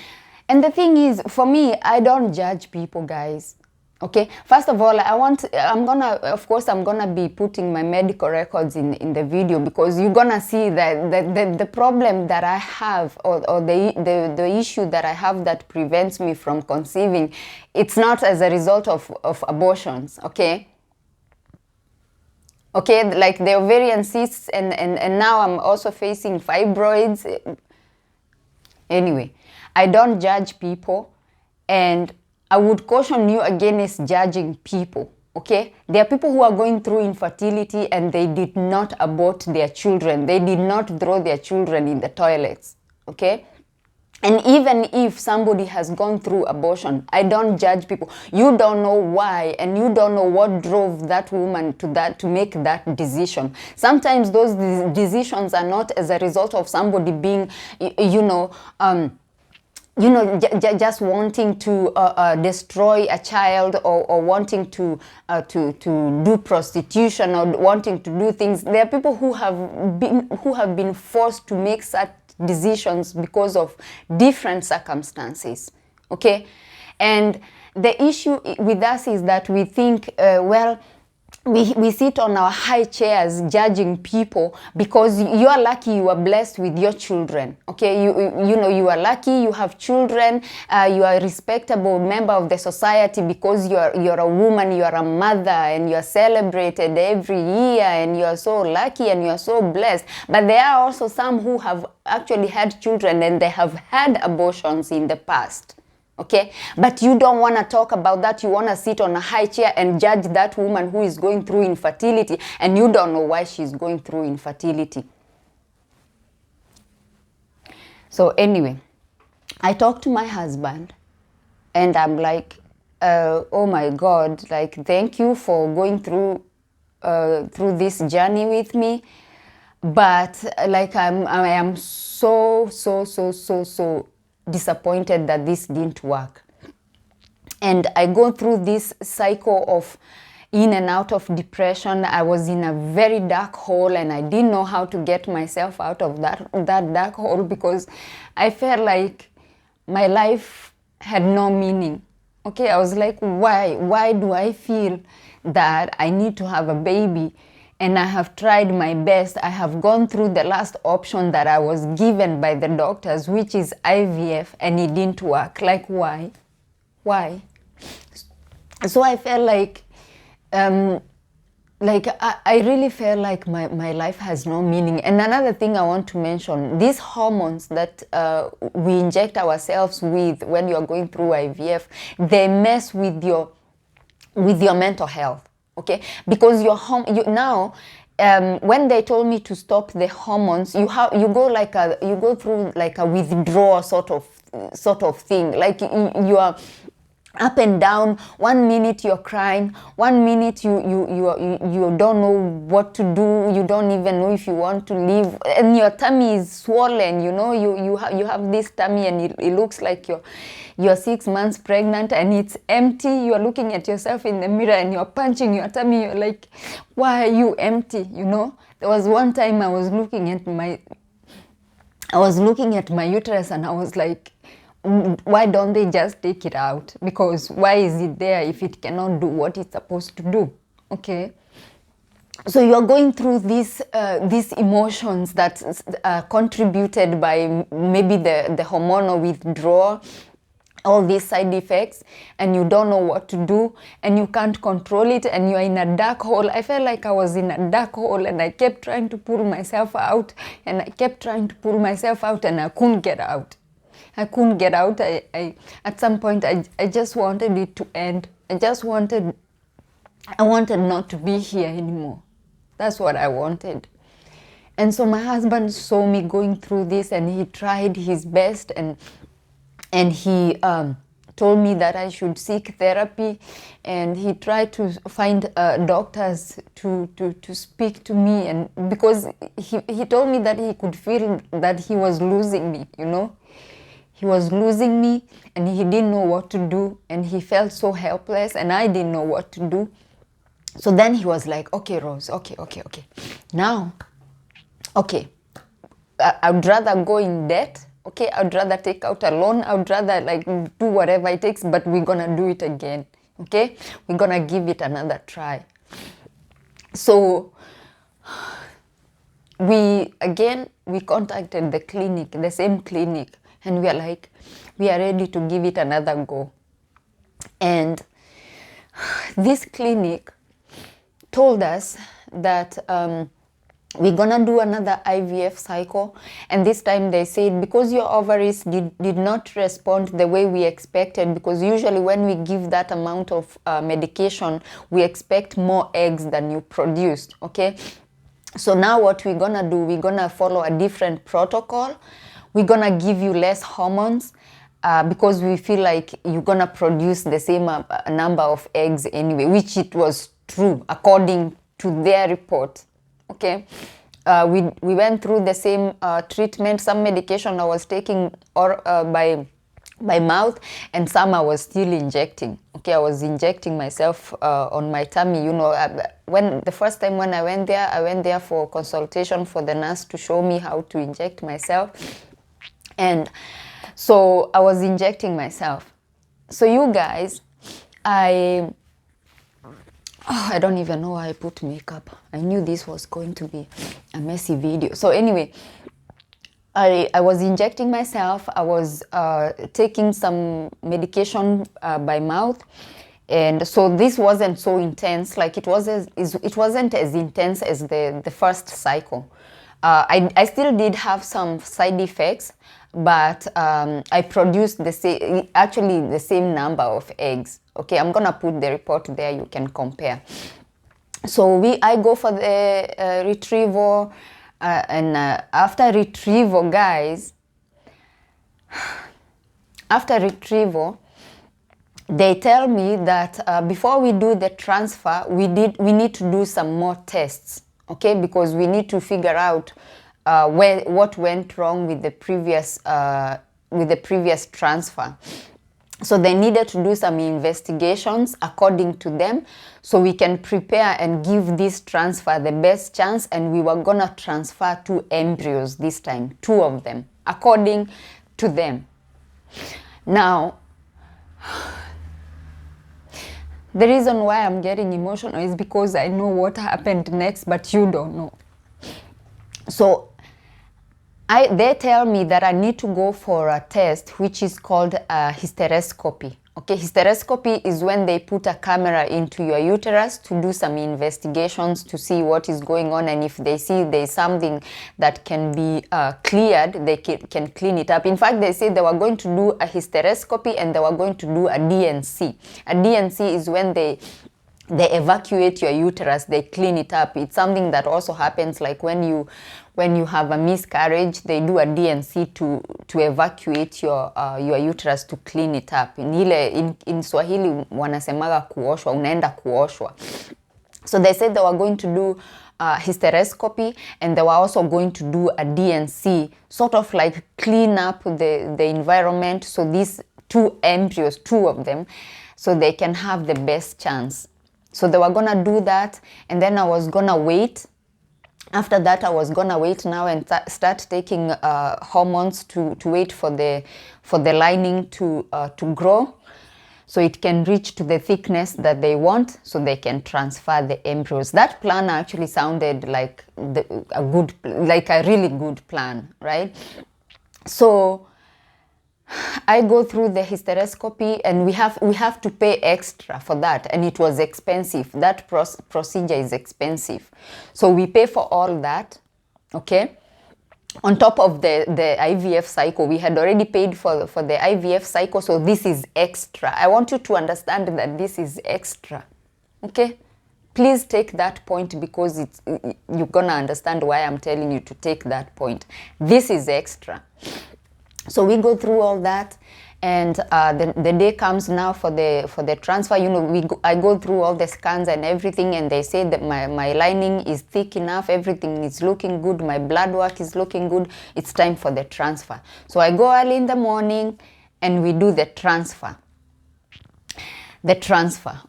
And the thing is, for me, I don't judge people, guys. Okay, first of all, I'm gonna be putting my medical records in the video, because you're gonna see that the problem that I have, or the issue that I have that prevents me from conceiving, it's not as a result of abortions. Okay, like the ovarian cysts, and now I'm also facing fibroids. Anyway, I don't judge people, and I would caution you against judging people, okay? There are people who are going through infertility and they did not abort their children. They did not throw their children in the toilets, okay? And even if somebody has gone through abortion, I don't judge people. You don't know why, and you don't know what drove that woman to make that decision. Sometimes those decisions are not as a result of somebody being, just wanting to destroy a child, or wanting to do prostitution, or wanting to do things. There are people who have been forced to make such decisions because of different circumstances. Okay, and the issue with us is that we think, we sit on our high chairs judging people because you are lucky, you are blessed with your children. Okay, you are lucky, you have children, you are a respectable member of the society because you're a woman, you are a mother, and you are celebrated every year, and you are so lucky and you are so blessed. But there are also some who have actually had children and they have had abortions in the past. Okay, but you don't want to talk about that. You want to sit on a high chair and judge that woman who is going through infertility, and you don't know why she's going through infertility. So anyway, I talked to my husband, and I'm like, oh my God, like, thank you for going through this journey with me. But like, I am so disappointed that this didn't work. And I go through this cycle of in and out of depression. I was in a very dark hole, and I didn't know how to get myself out of that dark hole, because I felt like my life had no meaning. Okay, I was like, why do I feel that I need to have a baby? And I have tried my best. I have gone through the last option that I was given by the doctors, which is IVF, and it didn't work. Like, why? So I felt like I really felt like my life has no meaning. And another thing I want to mention, these hormones that we inject ourselves with when you're going through IVF, they mess with your mental health, okay? Because now, when they told me to stop the hormones, you go through like a withdrawal sort of thing. Like you are up and down. 1 minute you're crying, 1 minute you don't know what to do, you don't even know if you want to live, and your tummy is swollen, you have this tummy, and it looks like you're 6 months pregnant, and it's empty. You're looking at yourself in the mirror and you're punching your tummy. You're like, why are you empty? There was one time I was looking at my uterus, and I was like, why don't they just take it out? Because why is it there if it cannot do what it's supposed to do? Okay, so you're going through these emotions that are contributed by maybe the hormonal withdrawal, all these side effects, and you don't know what to do, and you can't control it, and you're in a dark hole. I felt like I was in a dark hole, and I kept trying to pull myself out, and I couldn't get out. At some point, I just wanted it to end. I wanted not to be here anymore. That's what I wanted. And so my husband saw me going through this, and he tried his best, and he told me that I should seek therapy, and he tried to find doctors to speak to me, and because he told me that he could feel that he was losing me, He was losing me, and he didn't know what to do, and he felt so helpless, and I didn't know what to do. So then he was like, okay, Rose, okay. Now, okay, I'd rather go in debt, okay? I'd rather take out a loan. I'd rather do whatever it takes, but we're gonna do it again, okay? We're gonna give it another try. So we contacted the clinic, the same clinic, and we are like, we are ready to give it another go. And this clinic told us that we're gonna do another IVF cycle, and this time they said, because your ovaries did not respond the way we expected, because usually when we give that amount of medication, we expect more eggs than you produced, okay? So now what we're gonna do, we're gonna follow a different protocol. We're gonna give you less hormones because we feel like you're gonna produce the same number of eggs anyway, which it was true according to their report. Okay, we went through the same treatment. Some medication I was taking by mouth, and some I was still injecting. Okay, I was injecting myself on my tummy. When the first time when I went there for consultation for the nurse to show me how to inject myself. And so I was injecting myself. So you guys, I don't even know why I put makeup. I knew this was going to be a messy video. So anyway, I was injecting myself. I was taking some medication by mouth. And so this wasn't so intense. Like it wasn't as intense as the first cycle. I still did have some side effects, but I produced the same number of eggs. Okay, I'm gonna put the report there, you can compare. So I go for the retrieval, and after retrieval, guys, they tell me that before we do the transfer, we need to do some more tests. Okay, because we need to figure out what went wrong with the previous transfer. So they needed to do some investigations according to them, so we can prepare and give this transfer the best chance. And we were gonna transfer 2 embryos this time, 2 of them, according to them. Now, The reason why I'm getting emotional is because I know what happened next, but you don't know. So they tell me that I need to go for a test which is called a hysteroscopy. Okay, hysteroscopy is when they put a camera into your uterus to do some investigations to see what is going on, and if they see there's something that can be cleared, they can clean it up. In fact, they say they were going to do a hysteroscopy and they were going to do a DNC. A DNC is when they evacuate your uterus, they clean it up. It's something that also happens like when you have a miscarriage, they do a DNC to evacuate your uterus to clean it up. In Swahili wanasemaga kuoshwa, unaenda kuoshwa. So they said they were going to do hysteroscopy, and they were also going to do a DNC, sort of like clean up the environment, so these two embryos, two of them, so they can have the best chance. So they were gonna do that, and then I was gonna wait. After that, I was gonna wait now and start taking hormones to wait for the lining to grow, so it can reach to the thickness that they want, so they can transfer the embryos. That plan actually sounded like a really good plan, right? So I go through the hysteroscopy, and we have to pay extra for that, and it was expensive. That procedure is expensive, so we pay for all that. Okay, on top of the IVF cycle, we had already paid for the IVF cycle, so this is extra. I want you to understand that this is extra. Okay, please take that point, because you're gonna understand why I'm telling you to take that point. This is extra. So we go through all that, and the day comes now for the transfer. You know, I go through all the scans and everything, and they say that my lining is thick enough, everything is looking good, my blood work is looking good. It's time for the transfer. So I go early in the morning, and we do the transfer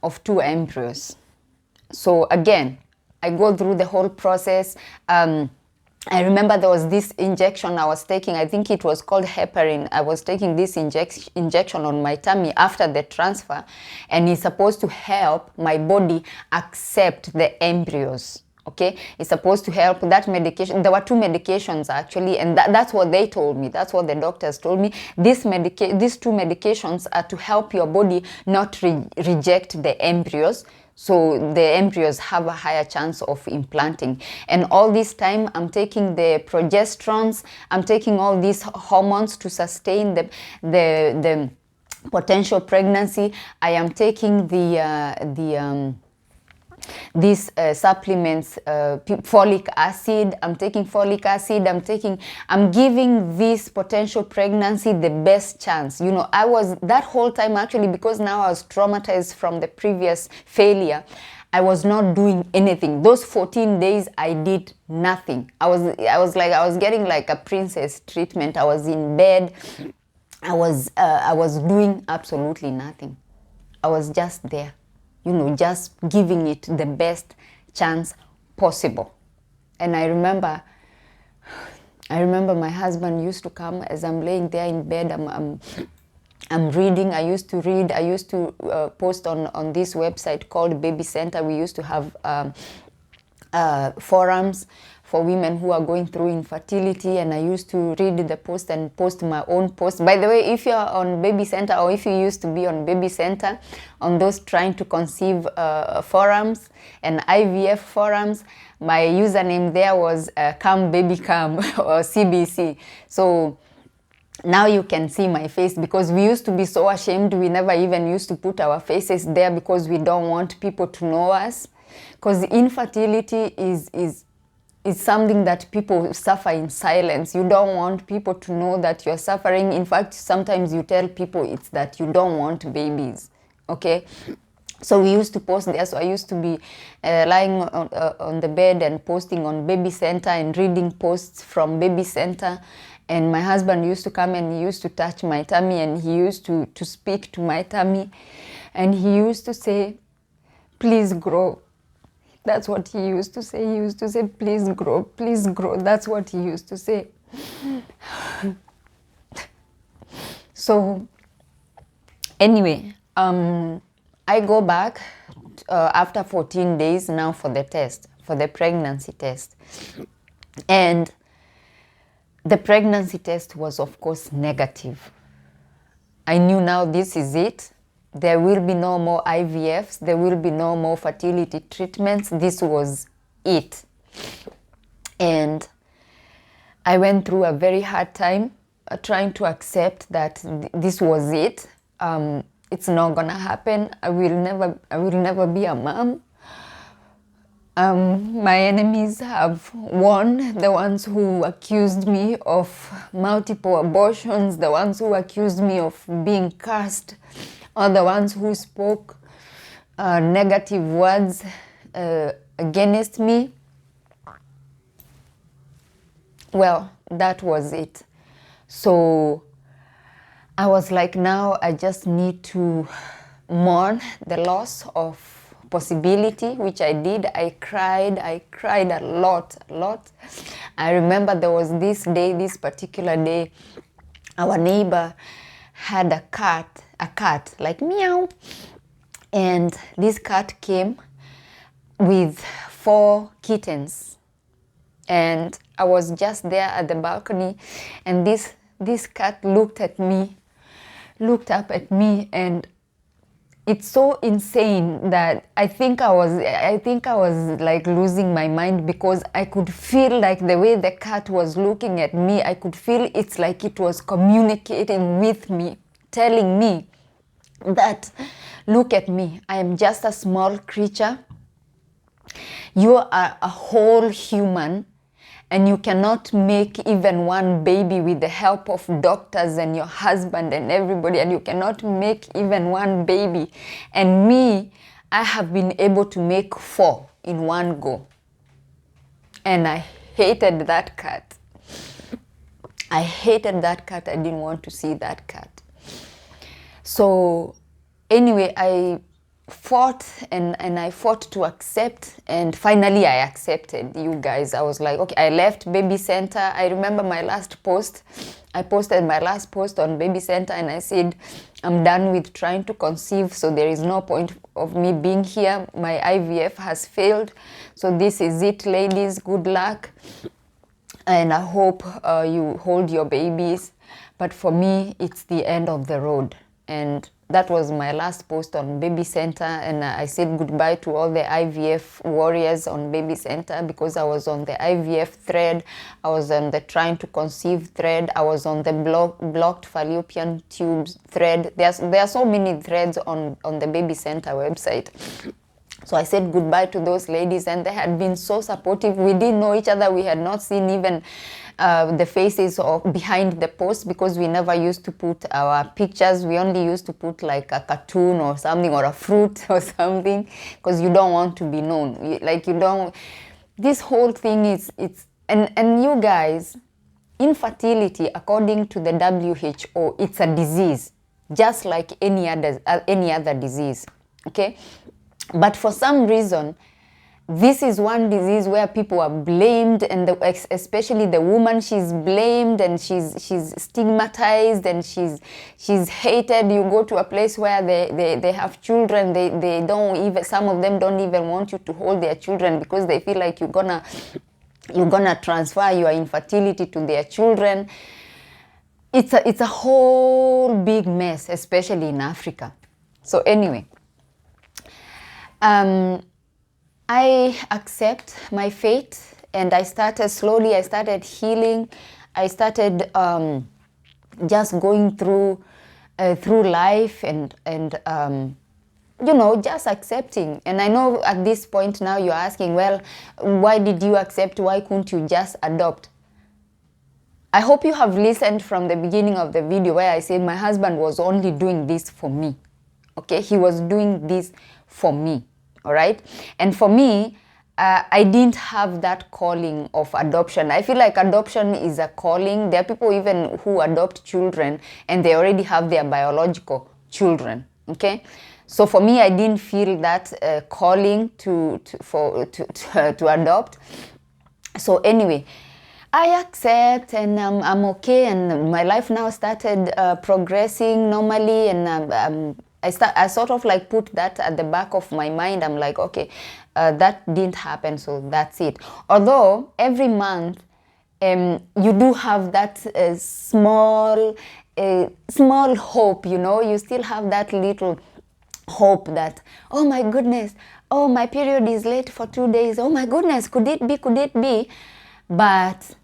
of 2 embryos. So again, I go through the whole process. I remember there was this injection I was taking. I think it was called heparin. I was taking this injection on my tummy after the transfer, and it's supposed to help my body accept the embryos. Okay, it's supposed to help. That medication, there were 2 medications actually, and that's what they told me. That's what the doctors told me. These 2 medications are to help your body not reject the embryos, so the embryos have a higher chance of implanting. And all this time, I'm taking the progesterones, I'm taking all these hormones to sustain the potential pregnancy. I am taking these supplements, folic acid. I'm taking folic acid. I'm giving this potential pregnancy the best chance. You know, I was that whole time actually, because now I was traumatized from the previous failure, I was not doing anything. Those 14 days I did nothing. I was getting like a princess treatment. I was in bed. I was doing absolutely nothing. I was just there, you know, just giving it the best chance possible. And I remember my husband used to come as I'm laying there in bed. I'm reading. I used to read. I used to post on this website called Baby Center. We used to have forums for women who are going through infertility, and I used to read the post and post my own post. By the way, if you're on Baby Center, or if you used to be on Baby Center, on those trying to conceive forums and IVF forums, my username there was Come Baby Come or CBC. So now you can see my face, because we used to be so ashamed. We never even used to put our faces there because we don't want people to know us. Because infertility is something that people suffer in silence. You don't want people to know that you're suffering. In fact, sometimes you tell people it's that you don't want babies. Okay? So we used to post there. So I used to be lying on the bed and posting on Baby Center and reading posts from Baby Center. And my husband used to come and he used to touch my tummy, and he used to speak to my tummy. And he used to say, "Please grow." That's what he used to say. He used to say, "Please grow, please grow." That's what he used to say. So Anyway, I go back after 14 days now for the test, for the pregnancy test. And the pregnancy test was, of course, negative. I knew now this is it. There will be no more IVFs. There will be no more fertility treatments. This was it. And I went through a very hard time trying to accept that this was it. It's not gonna happen. I will never be a mom. My enemies have won. The ones who accused me of multiple abortions, the ones who accused me of being cursed, or the ones who spoke negative words against me. Well, that was it. So I was like, now I just need to mourn the loss of possibility, which I did. I cried a lot. I remember there was this particular day, our neighbor had a cat, like meow. And this cat came with 4 kittens. And I was just there at the balcony, and this cat looked up at me, and it's so insane that I think I was like losing my mind, because I could feel like the way the cat was looking at me, I could feel it's like it was communicating with me, telling me that, look at me, I am just a small creature. You are a whole human, and you cannot make even one baby with the help of doctors and your husband and everybody, and you cannot make even one baby. And me, I have been able to make 4 in one go. And I hated that cat. I didn't want to see that cat. So anyway, I fought and I fought to accept, and finally I accepted, you guys. I was like, okay, I left baby center. I remember my last post. I posted my last post on baby center, and I said, I'm done with trying to conceive, so there is no point of me being here. My IVF has failed. So this is it, ladies. Good luck. And I hope you hold your babies. But for me, it's the end of the road. And that was my last post on Baby Center, and I said goodbye to all the IVF warriors on Baby Center, because I was on the IVF thread, I was on the trying to conceive thread, I was on the blocked fallopian tubes thread. There are so many threads on the Baby Center website. So I said goodbye to those ladies, and they had been so supportive. We didn't know each other. We had not seen even the faces of behind the post, because we never used to put our pictures. We only used to put like a cartoon or something, or a fruit or something, because you don't want to be known. Like, you don't. This whole thing is, and you guys, infertility, according to the WHO, it's a disease, just like any other disease. Okay. But for some reason, this is one disease where people are blamed, and especially the woman, she's blamed, and she's stigmatized, and she's hated. You go to a place where they have children, they don't even, some of them don't even want you to hold their children, because they feel like you're gonna transfer your infertility to their children. It's a whole big mess, especially in Africa. So anyway, I accept my fate, and I started healing. I started just going through life and just accepting. And I know at this point now you're asking, well, why did you accept? Why couldn't you just adopt? I hope you have listened from the beginning of the video where I said my husband was only doing this for me. Okay, he was doing this for me. All right. And for me, I didn't have that calling of adoption. I feel like adoption is a calling. There are people even who adopt children and they already have their biological children. Okay. So for me, I didn't feel that calling to adopt. So anyway, I accept, and I'm okay, and my life now started progressing normally, and I sort of like put that at the back of my mind. I'm like, okay, that didn't happen, so that's it. Although every month you do have that small hope, you know, you still have that little hope that, oh my goodness, oh, my period is late for 2 days, oh my goodness, could it be? But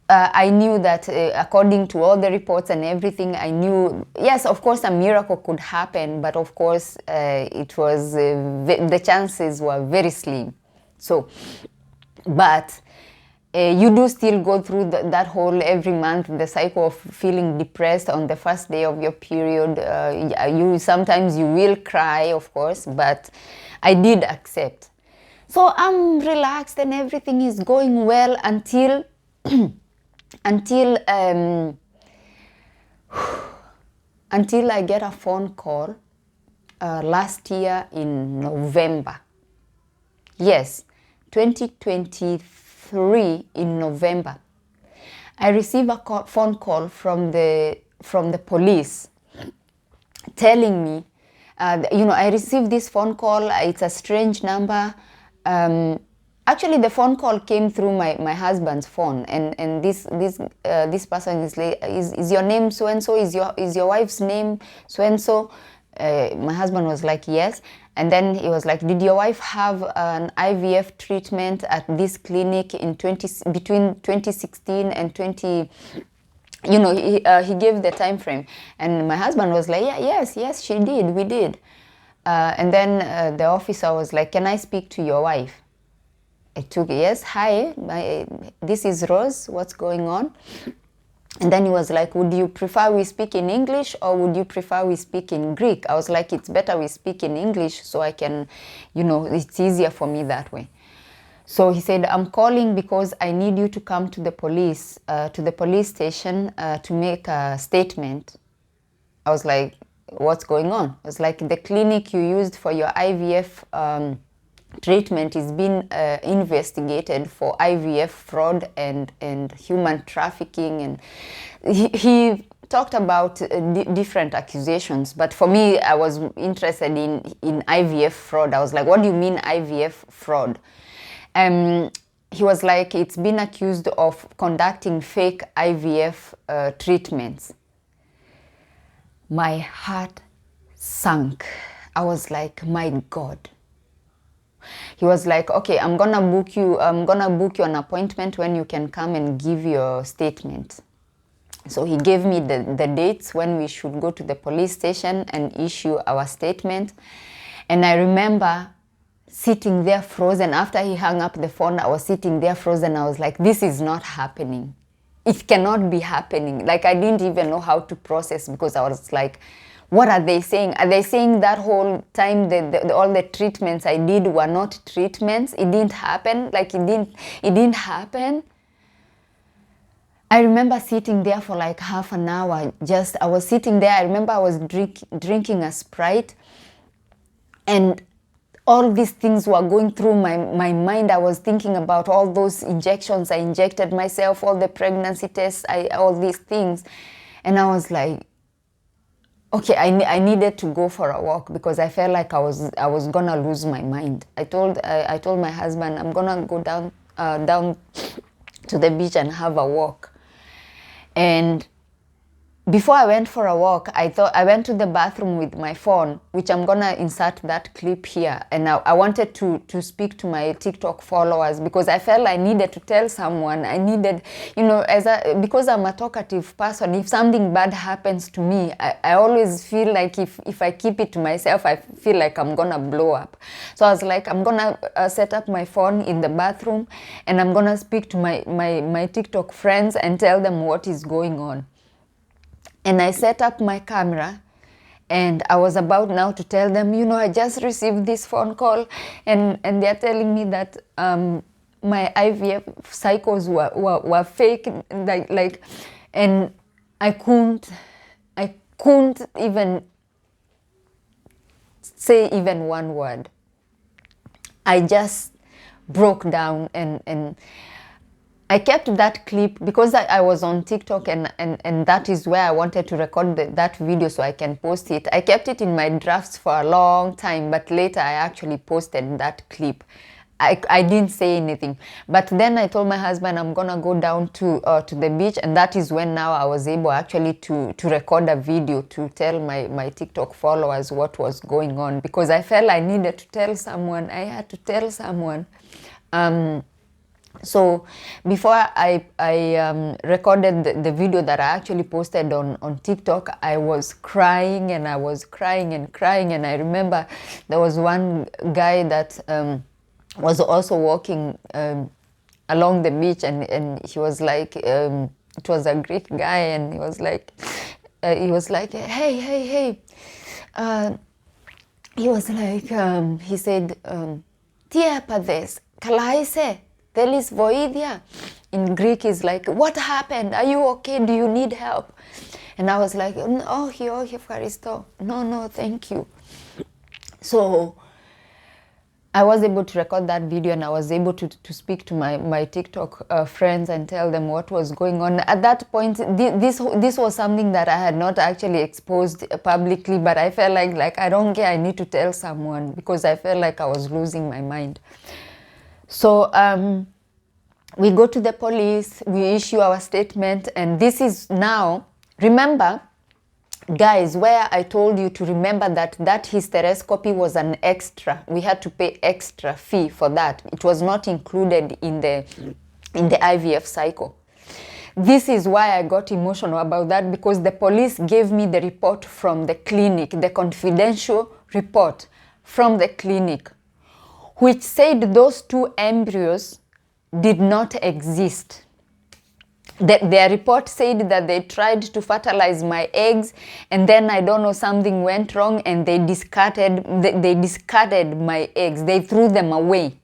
I knew that according to all the reports and everything, I knew, yes, of course, a miracle could happen, but of course, the chances were very slim. So, but you do still go through that whole every month, the cycle of feeling depressed on the first day of your period. Sometimes you will cry, of course, but I did accept. So I'm relaxed and everything is going well until until I get a phone call last year in November. Yes, 2023 in November. I received a phone call from the police telling me, I received this phone call. It's a strange number. Actually, the phone call came through my husband's phone, and this person is your name so and so? Is your wife's name so and so? My husband was like, yes. And then he was like, did your wife have an IVF treatment at this clinic in between 2016 and 20? You know, he gave the time frame, and my husband was like, yeah, yes, she did, we did. And then the officer was like, can I speak to your wife? I took, yes, hi, this is Rose, what's going on? And then he was like, would you prefer we speak in English or would you prefer we speak in Greek? I was like, it's better we speak in English so I can, it's easier for me that way. So he said, I'm calling because I need you to come to the police station to make a statement. I was like, what's going on? I was like, the clinic you used for your IVF treatment is being investigated for IVF fraud and human trafficking. And he talked about different accusations. But for me, I was interested in IVF fraud. I was like, what do you mean IVF fraud? He was like, it's been accused of conducting fake IVF treatments. My heart sank. I was like, my God. He was like, okay, I'm gonna book you an appointment when you can come and give your statement. So he gave me the dates when we should go to the police station and issue our statement. And I remember sitting there frozen. After he hung up the phone, I was sitting there frozen. I was like, this is not happening. It cannot be happening. Like, I didn't even know how to process, because I was like, what are they saying? Are they saying that whole time all the treatments I did were not treatments? It didn't happen? Like, it didn't happen? I remember sitting there for like half an hour. I was sitting there. I remember I was drinking a Sprite, and all these things were going through my mind. I was thinking about all those injections I injected myself, all the pregnancy tests, all these things. And I was like, okay, I needed to go for a walk, because I felt like I was gonna lose my mind. I told my husband, I'm gonna go down to the beach and have a walk. And before I went for a walk, I went to the bathroom with my phone, which I'm gonna insert that clip here. And I wanted to speak to my TikTok followers, because I felt I needed to tell someone. I needed, because I'm a talkative person, if something bad happens to me, I always feel like if I keep it to myself, I feel like I'm gonna blow up. So I was like, I'm gonna set up my phone in the bathroom, and I'm gonna speak to my TikTok friends and tell them what is going on. And I set up my camera, and I was about now to tell them, I just received this phone call, and they're telling me that my IVF cycles were fake, like, and I couldn't even say even one word. I just broke down, and I kept that clip because I was on TikTok, and that is where I wanted to record that video so I can post it. I kept it in my drafts for a long time, but later I actually posted that clip. I didn't say anything, but then I told my husband I'm gonna go down to the beach, and that is when now I was able actually to record a video to tell my TikTok followers what was going on, because I felt I needed to tell someone. I had to tell someone. So before I recorded the video that I actually posted on TikTok, I was crying and I was crying and crying. And I remember there was one guy that was also walking along the beach, and he was like, it was a Greek guy, and he was like, hey, hey, hey. He was like, he said, Tia pades, kalaise. Telis voidia. In Greek is like, what happened? Are you okay? Do you need help? And I was like, oh, Evcharisto. No, thank you. So I was able to record that video, and I was able to speak to my TikTok friends and tell them what was going on. At that point, this was something that I had not actually exposed publicly, but I felt like I don't care, I need to tell someone, because I felt like I was losing my mind. So we go to the police, we issue our statement, and this is now, remember, guys, where I told you to remember that hysteroscopy was an extra. We had to pay extra fee for that. It was not included in the IVF cycle. This is why I got emotional about that, because the police gave me the report from the clinic, the confidential report from the clinic, which said those 2 embryos did not exist. Their report said that they tried to fertilize my eggs, and then I don't know, something went wrong, and they discarded my eggs. They threw them away.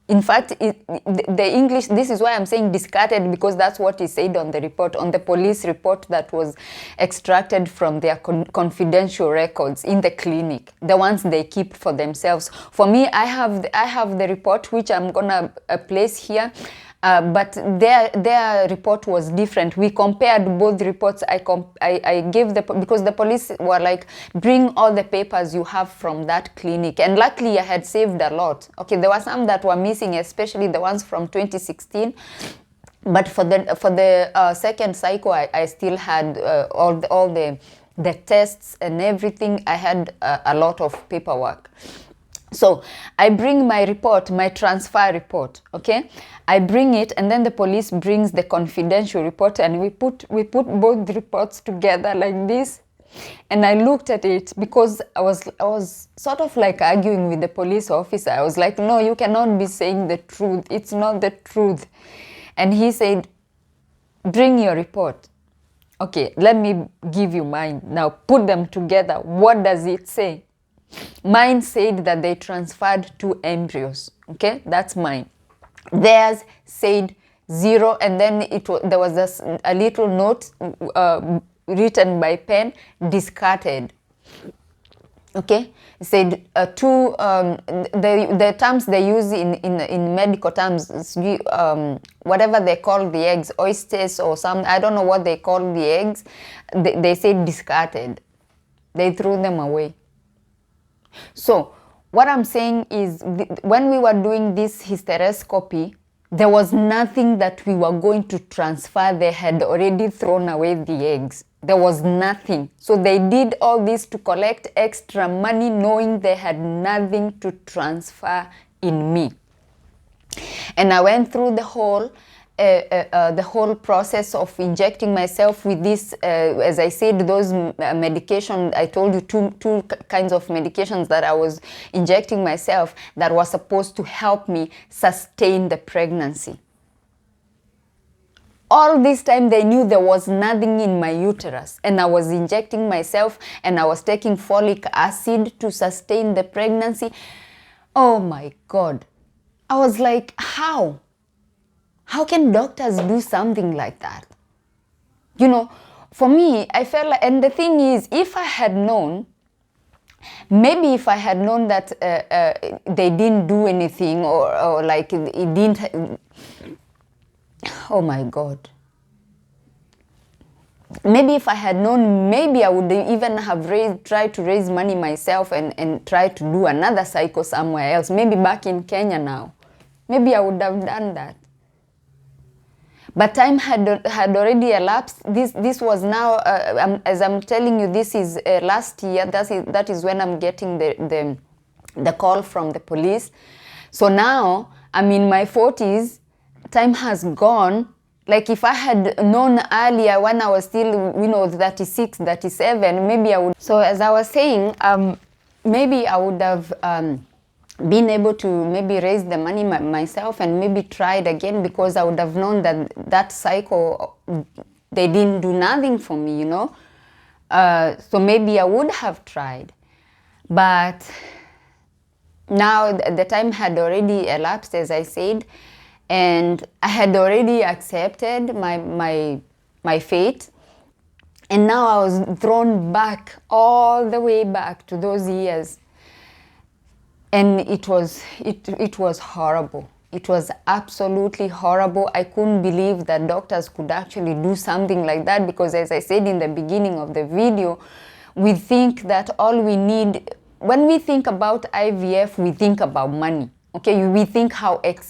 In fact, the English, this is why I'm saying discarded, because that's what is said on the report, on the police report that was extracted from their confidential records in the clinic, the ones they keep for themselves. For me, I have the report, which I'm gonna place here. But their report was different. We compared both reports. I gave because the police were like, bring all the papers you have from that clinic. And luckily I had saved a lot. Okay, there were some that were missing, especially the ones from 2016. But for the second cycle, I still had all the tests and everything. I had a lot of paperwork. So I bring my report, my transfer report, okay? I bring it, and then the police brings the confidential report, and we put both reports together like this. And I looked at it, because I was sort of like arguing with the police officer. I was like, no, you cannot be saying the truth. It's not the truth. And he said, bring your report. Okay, let me give you mine. Now put them together. What does it say? Mine said that they transferred 2 embryos. Okay, that's mine. Theirs said 0, and then there was a little note written by pen, discarded. Okay, it said the terms they use in medical terms, whatever they call the eggs, oysters or some, I don't know what they call the eggs. They said discarded. They threw them away. So what I'm saying is, when we were doing this hysteroscopy, there was nothing that we were going to transfer. They had already thrown away the eggs. There was nothing. So they did all this to collect extra money, knowing they had nothing to transfer in me. And I went through the whole process of injecting myself with this, as I said, those medication. I told you two kinds of medications that I was injecting myself that was supposed to help me sustain the pregnancy. All this time they knew there was nothing in my uterus, and I was injecting myself, and I was taking folic acid to sustain the pregnancy. Oh my God. I was like, how? How can doctors do something like that? You know, for me, I felt like, and the thing is, if I had known, maybe if I had known that they didn't do anything, or like it didn't, oh my God. Maybe if I had known, maybe I would even have tried to raise money myself and try to do another cycle somewhere else, maybe back in Kenya now. Maybe I would have done that. But time had already elapsed. This was now, as I'm telling you, this is last year. That is when I'm getting the call from the police. So now I'm in my 40s. Time has gone. Like if I had known earlier when I was still, 36, 37, maybe I would. So as I was saying, maybe I would have been able to maybe raise the money myself and maybe tried again, because I would have known that that cycle, they didn't do nothing for me, So maybe I would have tried. But now the time had already elapsed, as I said, and I had already accepted my fate. And now I was thrown back, all the way back to those years. And it was horrible. It was absolutely horrible. I couldn't believe that doctors could actually do something like that, because as I said in the beginning of the video, we think that all we need, when we think about IVF, we think about money. Okay, we think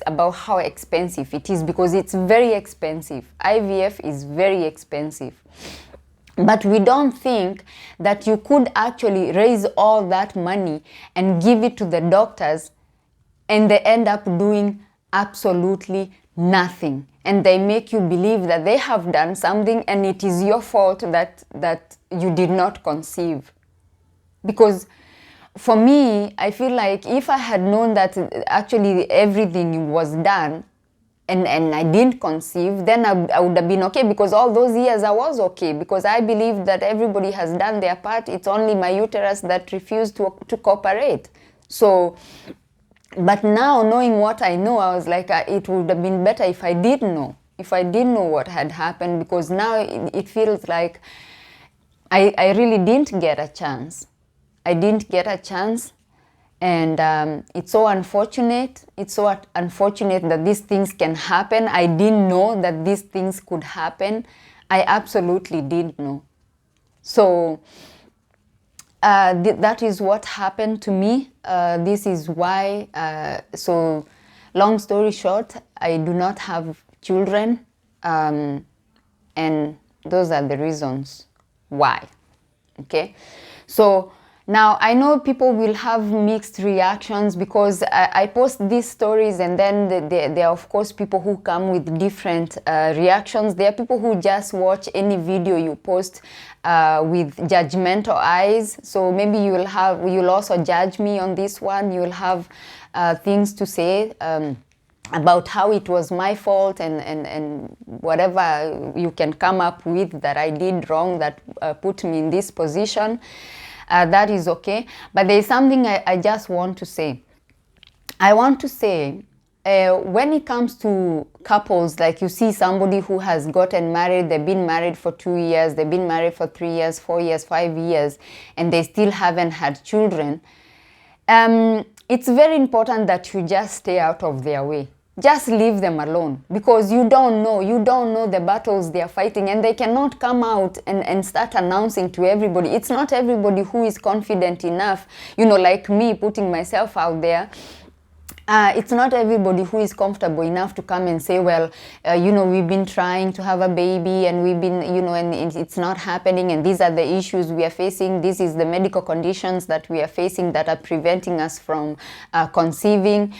about how expensive it is, because it's very expensive. IVF is very expensive. But we don't think that you could actually raise all that money and give it to the doctors, and they end up doing absolutely nothing. And they make you believe that they have done something and it is your fault that you did not conceive. Because for me, I feel like if I had known that actually everything was done and I didn't conceive, then I would have been okay, because all those years I was okay, because I believe that everybody has done their part. It's only my uterus that refused to cooperate. So, but now knowing what I know, I was like, it would have been better if I did know what had happened, because now it feels like I really didn't get a chance. I didn't get a chance, and it's so unfortunate. It's so unfortunate that these things can happen. I didn't know that these things could happen. I absolutely didn't know. So that is what happened to me. This is why, so long story short, I do not have children, and those are the reasons why. Okay, so now I know people will have mixed reactions, because I post these stories, and then there are of course people who come with different reactions. There are people who just watch any video you post with judgmental eyes. So maybe you'll also judge me on this one. You'll have things to say about how it was my fault, and whatever you can come up with that I did wrong that put me in this position. That is okay. But there is something I just want to say. I want to say, when it comes to couples, like you see somebody who has gotten married, they've been married for 2 years, they've been married for 3 years, 4 years, 5 years, and they still haven't had children. It's very important that you just stay out of their way. Just leave them alone, because you don't know the battles they are fighting, and they cannot come out and start announcing to everybody. It's not everybody who is confident enough, like me putting myself out there. It's not everybody who is comfortable enough to come and say, well, we've been trying to have a baby, and we've been, and it's not happening, and these are the issues we are facing. This is the medical conditions that we are facing that are preventing us from conceiving.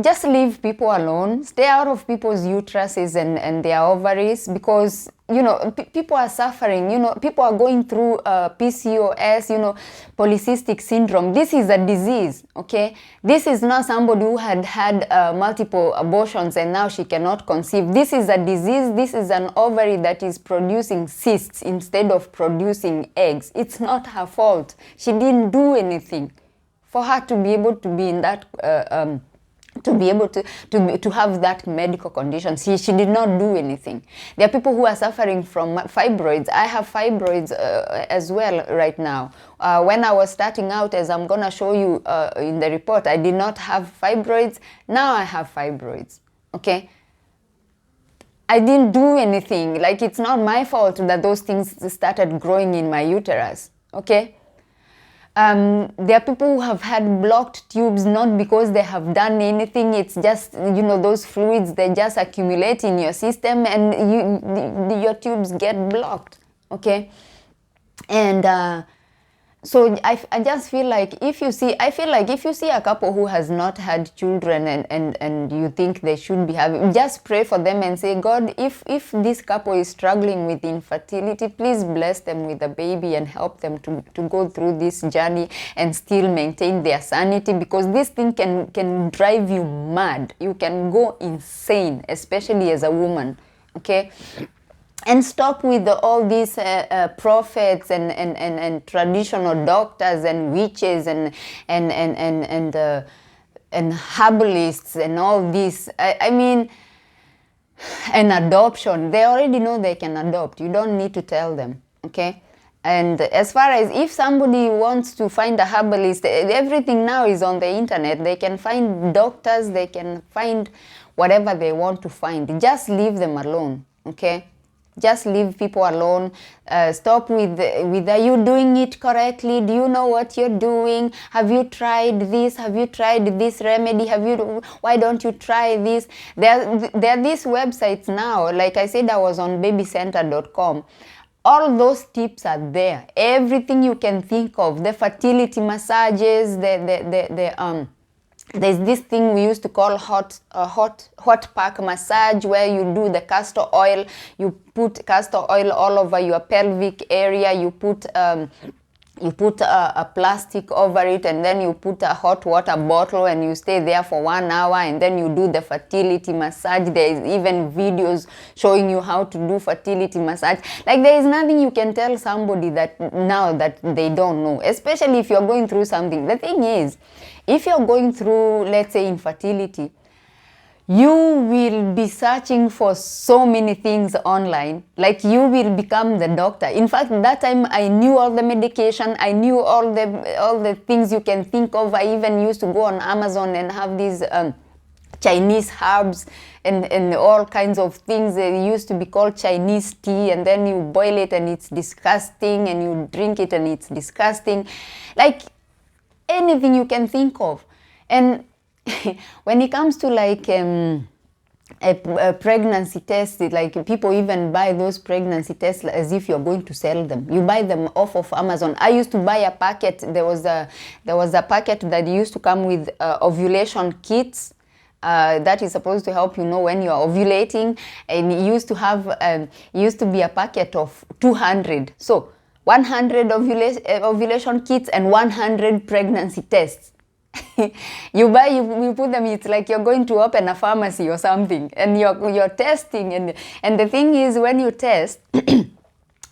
Just leave people alone. Stay out of people's uteruses and their ovaries, because people are suffering. People are going through PCOS, polycystic syndrome. This is a disease. Okay, this is not somebody who had multiple abortions and now she cannot conceive. This is a disease. This is an ovary that is producing cysts instead of producing eggs. It's not her fault. She didn't do anything. For her to be able to be in that to be able to have that medical condition, she did not do anything. There are people who are suffering from fibroids. I have fibroids as well right now. When I was starting out, as I'm gonna show you in the report, I did not have fibroids. Now I have fibroids. Okay, I didn't do anything. Like, it's not my fault that those things started growing in my uterus, okay? There are people who have had blocked tubes, not because they have done anything. It's just, you know, those fluids, they just accumulate in your system and your tubes get blocked, okay? And so I just feel like if you see a couple who has not had children and you think they should be having, just pray for them and say, God, if this couple is struggling with infertility, please bless them with a baby and help them to go through this journey and still maintain their sanity, because this thing can drive you mad. You can go insane, especially as a woman, okay? And stop with all these prophets and traditional doctors and witches and herbalists and all this. I mean, and adoption. They already know they can adopt. You don't need to tell them, okay? And as far as if somebody wants to find a herbalist, everything now is on the internet. They can find doctors, they can find whatever they want to find. Just leave them alone, okay? Just leave people alone. Stop with are you doing it correctly? Do you know what you're doing? Have you tried this? Have you tried this remedy? Why don't you try this? There are these websites now. Like I said, I was on babycenter.com. All those tips are there. Everything you can think of. The fertility massages, there's this thing we used to call hot pack massage, where you do the castor oil. You put castor oil all over your pelvic area. You put a plastic over it, and then you put a hot water bottle and you stay there for 1 hour, and then you do the fertility massage. There is even videos showing you how to do fertility massage. Like, there is nothing you can tell somebody that now that they don't know, especially if you're going through something. The thing is, if you're going through, let's say, infertility, you will be searching for so many things online. Like, you will become the doctor. In fact, that time I knew all the medication. I knew all the things you can think of. I even used to go on Amazon and have these Chinese herbs and all kinds of things. They used to be called Chinese tea, and then you boil it and it's disgusting, and you drink it and it's disgusting. Like, anything you can think of. And when it comes to like a pregnancy test, like, people even buy those pregnancy tests as if you're going to sell them. You buy them off of Amazon. I used to buy a packet. There was a packet that used to come with ovulation kits. That is supposed to help you know when you are ovulating, and it used to be a packet of 200. So 100 ovulation kits and 100 pregnancy tests. You put them. It's like you're going to open a pharmacy or something, and you're testing. And the thing is, when you test,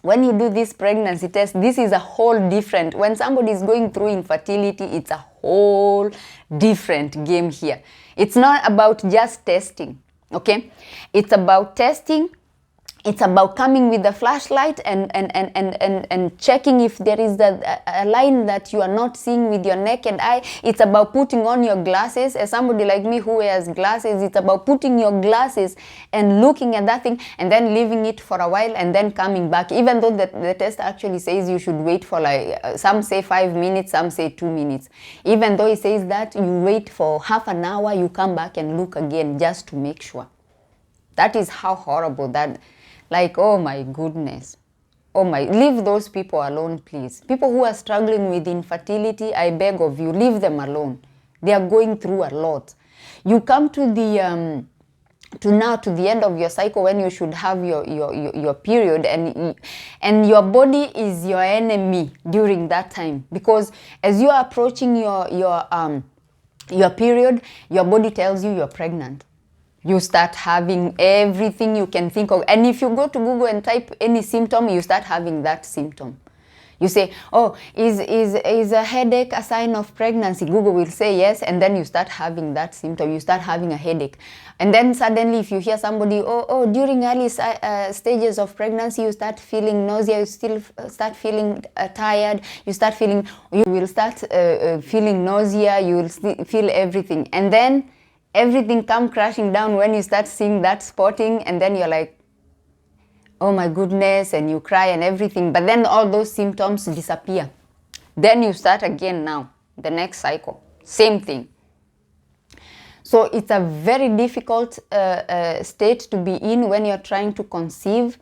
when you do this pregnancy test, this is a whole different. When somebody is going through infertility, it's a whole different game here. It's not about just testing, okay? It's about testing. It's about coming with the flashlight and checking if there is a line that you are not seeing with your naked eye. It's about putting on your glasses. As somebody like me who wears glasses, it's about putting your glasses and looking at that thing and then leaving it for a while and then coming back. Even though the test actually says you should wait for, like, some say 5 minutes, some say 2 minutes. Even though it says that, you wait for half an hour, you come back and look again just to make sure. That is how horrible that. Like, oh my goodness. Leave those people alone, please. People who are struggling with infertility, I beg of you, leave them alone. They are going through a lot. You come to the end of your cycle, when you should have your period, and your body is your enemy during that time, because as you are approaching your period, your body tells you you're pregnant. You start having everything you can think of. And if you go to Google and type any symptom, you start having that symptom. You say, oh, is a headache a sign of pregnancy? Google will say yes, and then you start having that symptom. You start having a headache. And then suddenly, if you hear somebody, during early stages of pregnancy, you start feeling nausea, you still start feeling tired, you will start feeling nausea, you will feel everything. And then everything come crashing down when you start seeing that spotting, and then you're like, oh my goodness, and you cry and everything, but then all those symptoms disappear. Then you start again now, the next cycle, same thing. So it's a very difficult state to be in when you're trying to conceive.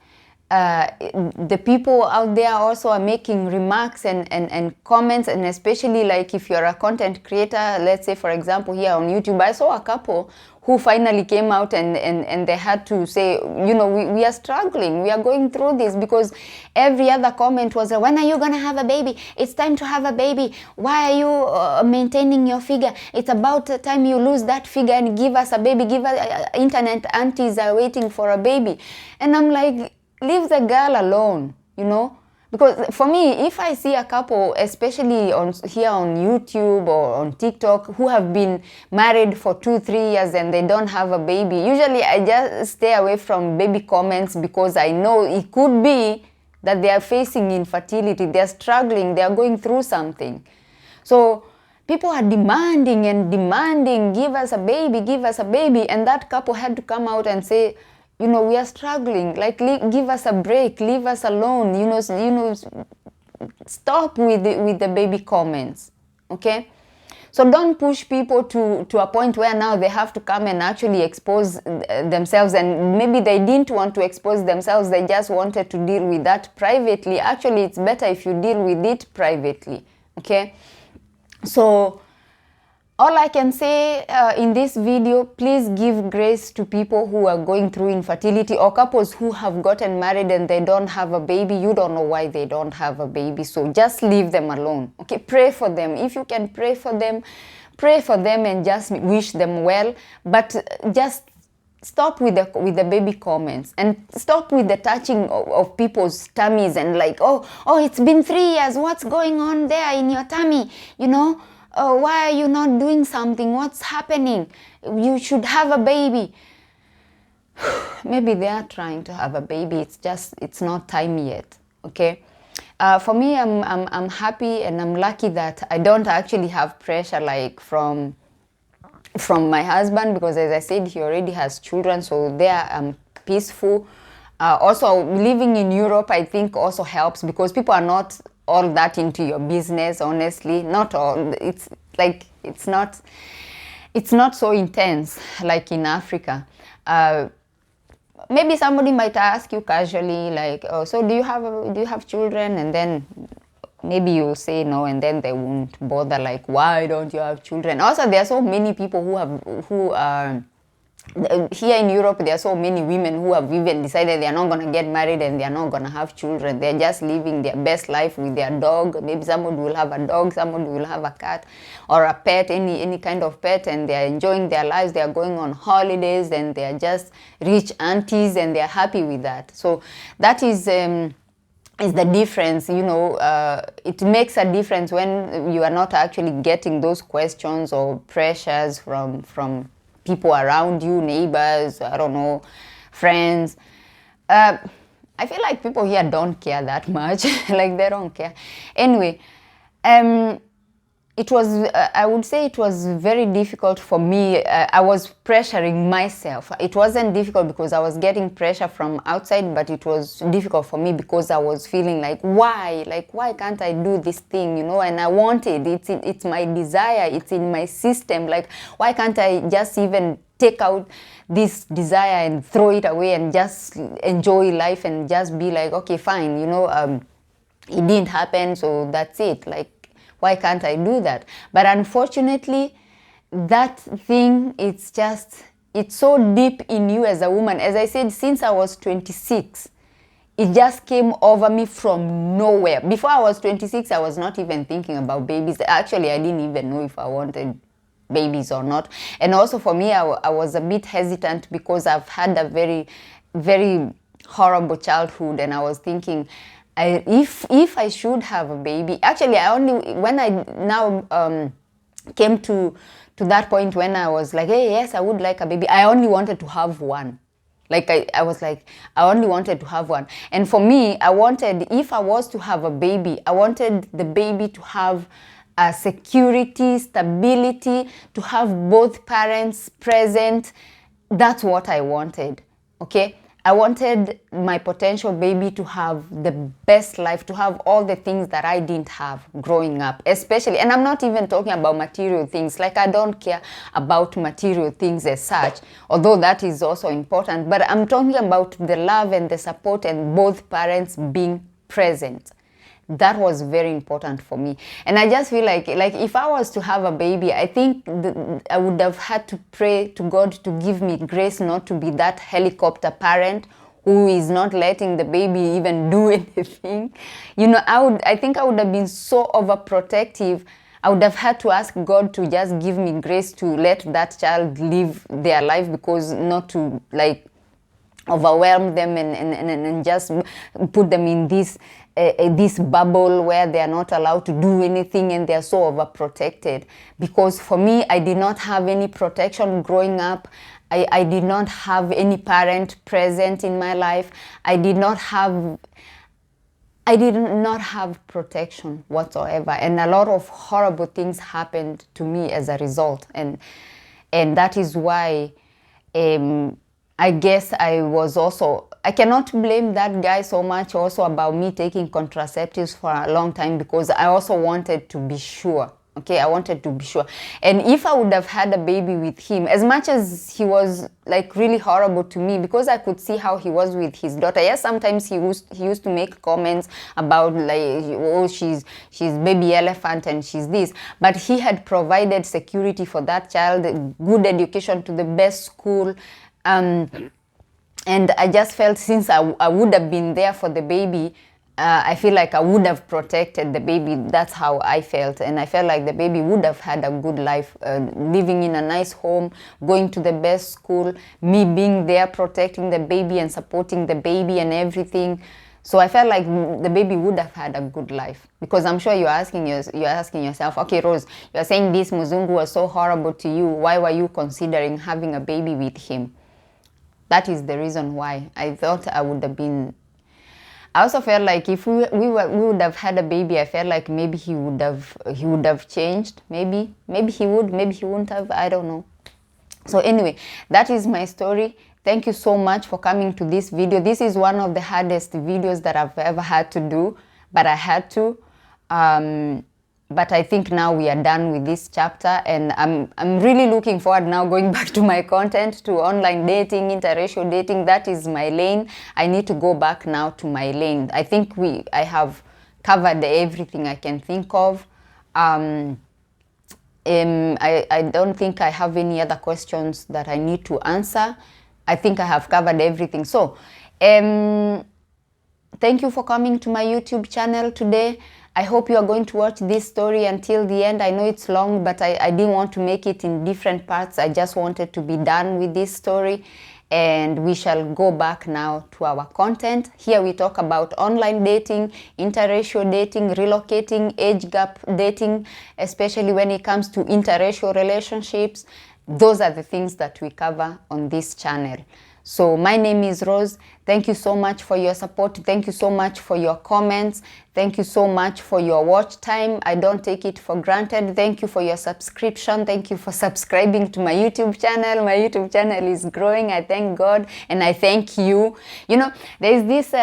The people out there also are making remarks and comments, and especially like if you're a content creator, let's say for example here on YouTube, I saw a couple who finally came out and they had to say, you know, we are struggling, we are going through this, because every other comment was, when are you gonna have a baby? It's time to have a baby. Why are you maintaining your figure? It's about time you lose that figure and give us a baby. Give us, internet aunties are waiting for a baby. And I'm like, leave the girl alone, you know? Because for me, if I see a couple, especially here on YouTube or on TikTok, who have been married for 2-3 years and they don't have a baby, usually I just stay away from baby comments, because I know it could be that they are facing infertility, they are struggling, they are going through something. So people are demanding and demanding, give us a baby, give us a baby. And that couple had to come out and say, you know, we are struggling, like, give us a break, leave us alone, you know, stop with the baby comments, okay? So don't push people to a point where now they have to come and actually expose themselves, and maybe they didn't want to expose themselves, they just wanted to deal with that privately. Actually, it's better if you deal with it privately, okay? So all I can say in this video, please give grace to people who are going through infertility, or couples who have gotten married and they don't have a baby. You don't know why they don't have a baby, so just leave them alone, okay? Pray for them. If you can pray for them and just wish them well, but just stop with the baby comments, and stop with the touching of people's tummies and like, oh, it's been 3 years, what's going on there in your tummy, you know? Why are you not doing something? What's happening? You should have a baby. Maybe they are trying to have a baby. It's just, it's not time yet. Okay. For me, I'm happy and I'm lucky that I don't actually have pressure like from my husband, because as I said, he already has children, so there I'm peaceful. Also, living in Europe, I think also helps, because people are not all that into your business, honestly. Not all. It's like, it's not so intense like in Africa. Maybe somebody might ask you casually like, oh, so do you have children? And then maybe you say no, and then they won't bother like, why don't you have children? Also, there are so many people who are here in Europe. There are so many women who have even decided they are not going to get married and they are not going to have children. They're just living their best life with their dog. Maybe somebody will have a dog, somebody will have a cat or a pet, any kind of pet, and they are enjoying their lives. They are going on holidays and they are just rich aunties and they are happy with that. So that is the difference, you know. It makes a difference when you are not actually getting those questions or pressures from people around you, neighbors, I don't know, friends. I feel like people here don't care that much. Like, they don't care. Anyway, it was, I would say it was very difficult for me. I was pressuring myself. It wasn't difficult because I was getting pressure from outside, but it was difficult for me because I was feeling like, why? Like, why can't I do this thing, you know? And I want it. It's my desire. It's in my system. Like, why can't I just even take out this desire and throw it away and just enjoy life and just be like, okay, fine, you know, it didn't happen, so that's it. Like, why can't I do that? But unfortunately, that thing, it's so deep in you as a woman. As I said, since I was 26, it just came over me from nowhere. Before I was 26, I was not even thinking about babies. Actually, I didn't even know if I wanted babies or not. And also for me, I was a bit hesitant because I've had a very, very horrible childhood, and I was thinking, if I should have a baby. Actually, when I now came to that point when I was like, hey, yes, I would like a baby, I only wanted to have one. Like, I was like, I only wanted to have one. And for me, I wanted, if I was to have a baby, I wanted the baby to have security, stability, to have both parents present. That's what I wanted, okay? I wanted my potential baby to have the best life, to have all the things that I didn't have growing up, especially, and I'm not even talking about material things, like I don't care about material things as such, although that is also important, but I'm talking about the love and the support and both parents being present. That was very important for me. And I just feel like if I was to have a baby, I think I would have had to pray to God to give me grace not to be that helicopter parent who is not letting the baby even do anything. You know, I think I would have been so overprotective. I would have had to ask God to just give me grace to let that child live their life, because not to like overwhelm them and just put them in this bubble where they are not allowed to do anything and they are so overprotected. Because for me, I did not have any protection growing up. I did not have any parent present in my life. I did not have protection whatsoever, and a lot of horrible things happened to me as a result, and that is why I guess I cannot blame that guy so much also about me taking contraceptives for a long time, because I also wanted to be sure. Okay, I wanted to be sure. And if I would have had a baby with him, as much as he was like really horrible to me, because I could see how he was with his daughter. Yes, sometimes he used to make comments about like, oh, she's baby elephant and she's this. But he had provided security for that child, good education to the best school. And I just felt, since I would have been there for the baby, I feel like I would have protected the baby. That's how I felt. And I felt like the baby would have had a good life, living in a nice home, going to the best school, me being there protecting the baby and supporting the baby and everything. So I felt like the baby would have had a good life. Because I'm sure you're asking yourself, okay, Rose, you're saying this Muzungu was so horrible to you. Why were you considering having a baby with him? That is the reason why. I thought I would have been... I also felt like if we would have had a baby, I felt like maybe he would have changed. Maybe he would, maybe he wouldn't have. I don't know. So anyway, that is my story. Thank you so much for coming to this video. This is one of the hardest videos that I've ever had to do, but I had to. But I think now we are done with this chapter, and I'm really looking forward now going back to my content, to online dating, interracial dating. That is my lane. I need to go back now to my lane. I think I have covered everything I can think of. I don't think I have any other questions that I need to answer. I think I have covered everything. So, thank you for coming to my YouTube channel today. I hope you are going to watch this story until the end. I know it's long, but I didn't want to make it in different parts. I just wanted to be done with this story. And we shall go back now to our content. Here we talk about online dating, interracial dating, relocating, age gap dating, especially when it comes to interracial relationships. Those are the things that we cover on this channel. So my name is Rose. Thank you so much for your support. Thank you so much for your comments. Thank you so much for your watch time. I don't take it for granted. Thank you for your subscription. Thank you for subscribing to my YouTube channel. My YouTube channel is growing. I thank God and I thank you. You know, there is this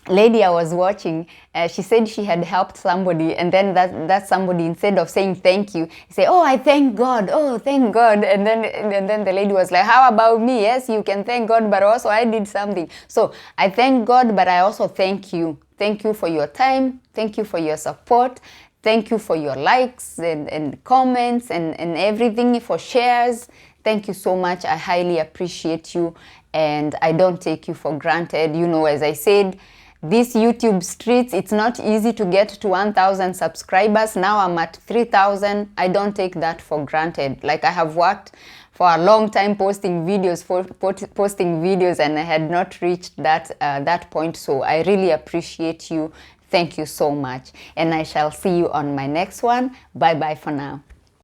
lady I was watching. She said she had helped somebody, and then that somebody, instead of saying thank you, say, oh, I thank God, oh, thank God. And then the lady was like, how about me? Yes, you can thank God, but also I did something. So I thank God, but I also thank you. Thank you for your time. Thank you for your support. Thank you for your likes and comments and everything, for shares. Thank you so much. I highly appreciate you, and I don't take you for granted. You know, as I said, these YouTube streets, it's not easy to get to 1,000 subscribers. Now I'm at 3,000. I don't take that for granted. Like, I have worked for a long time posting videos, and I had not reached that point. So I really appreciate you. Thank you so much. And I shall see you on my next one. Bye bye for now.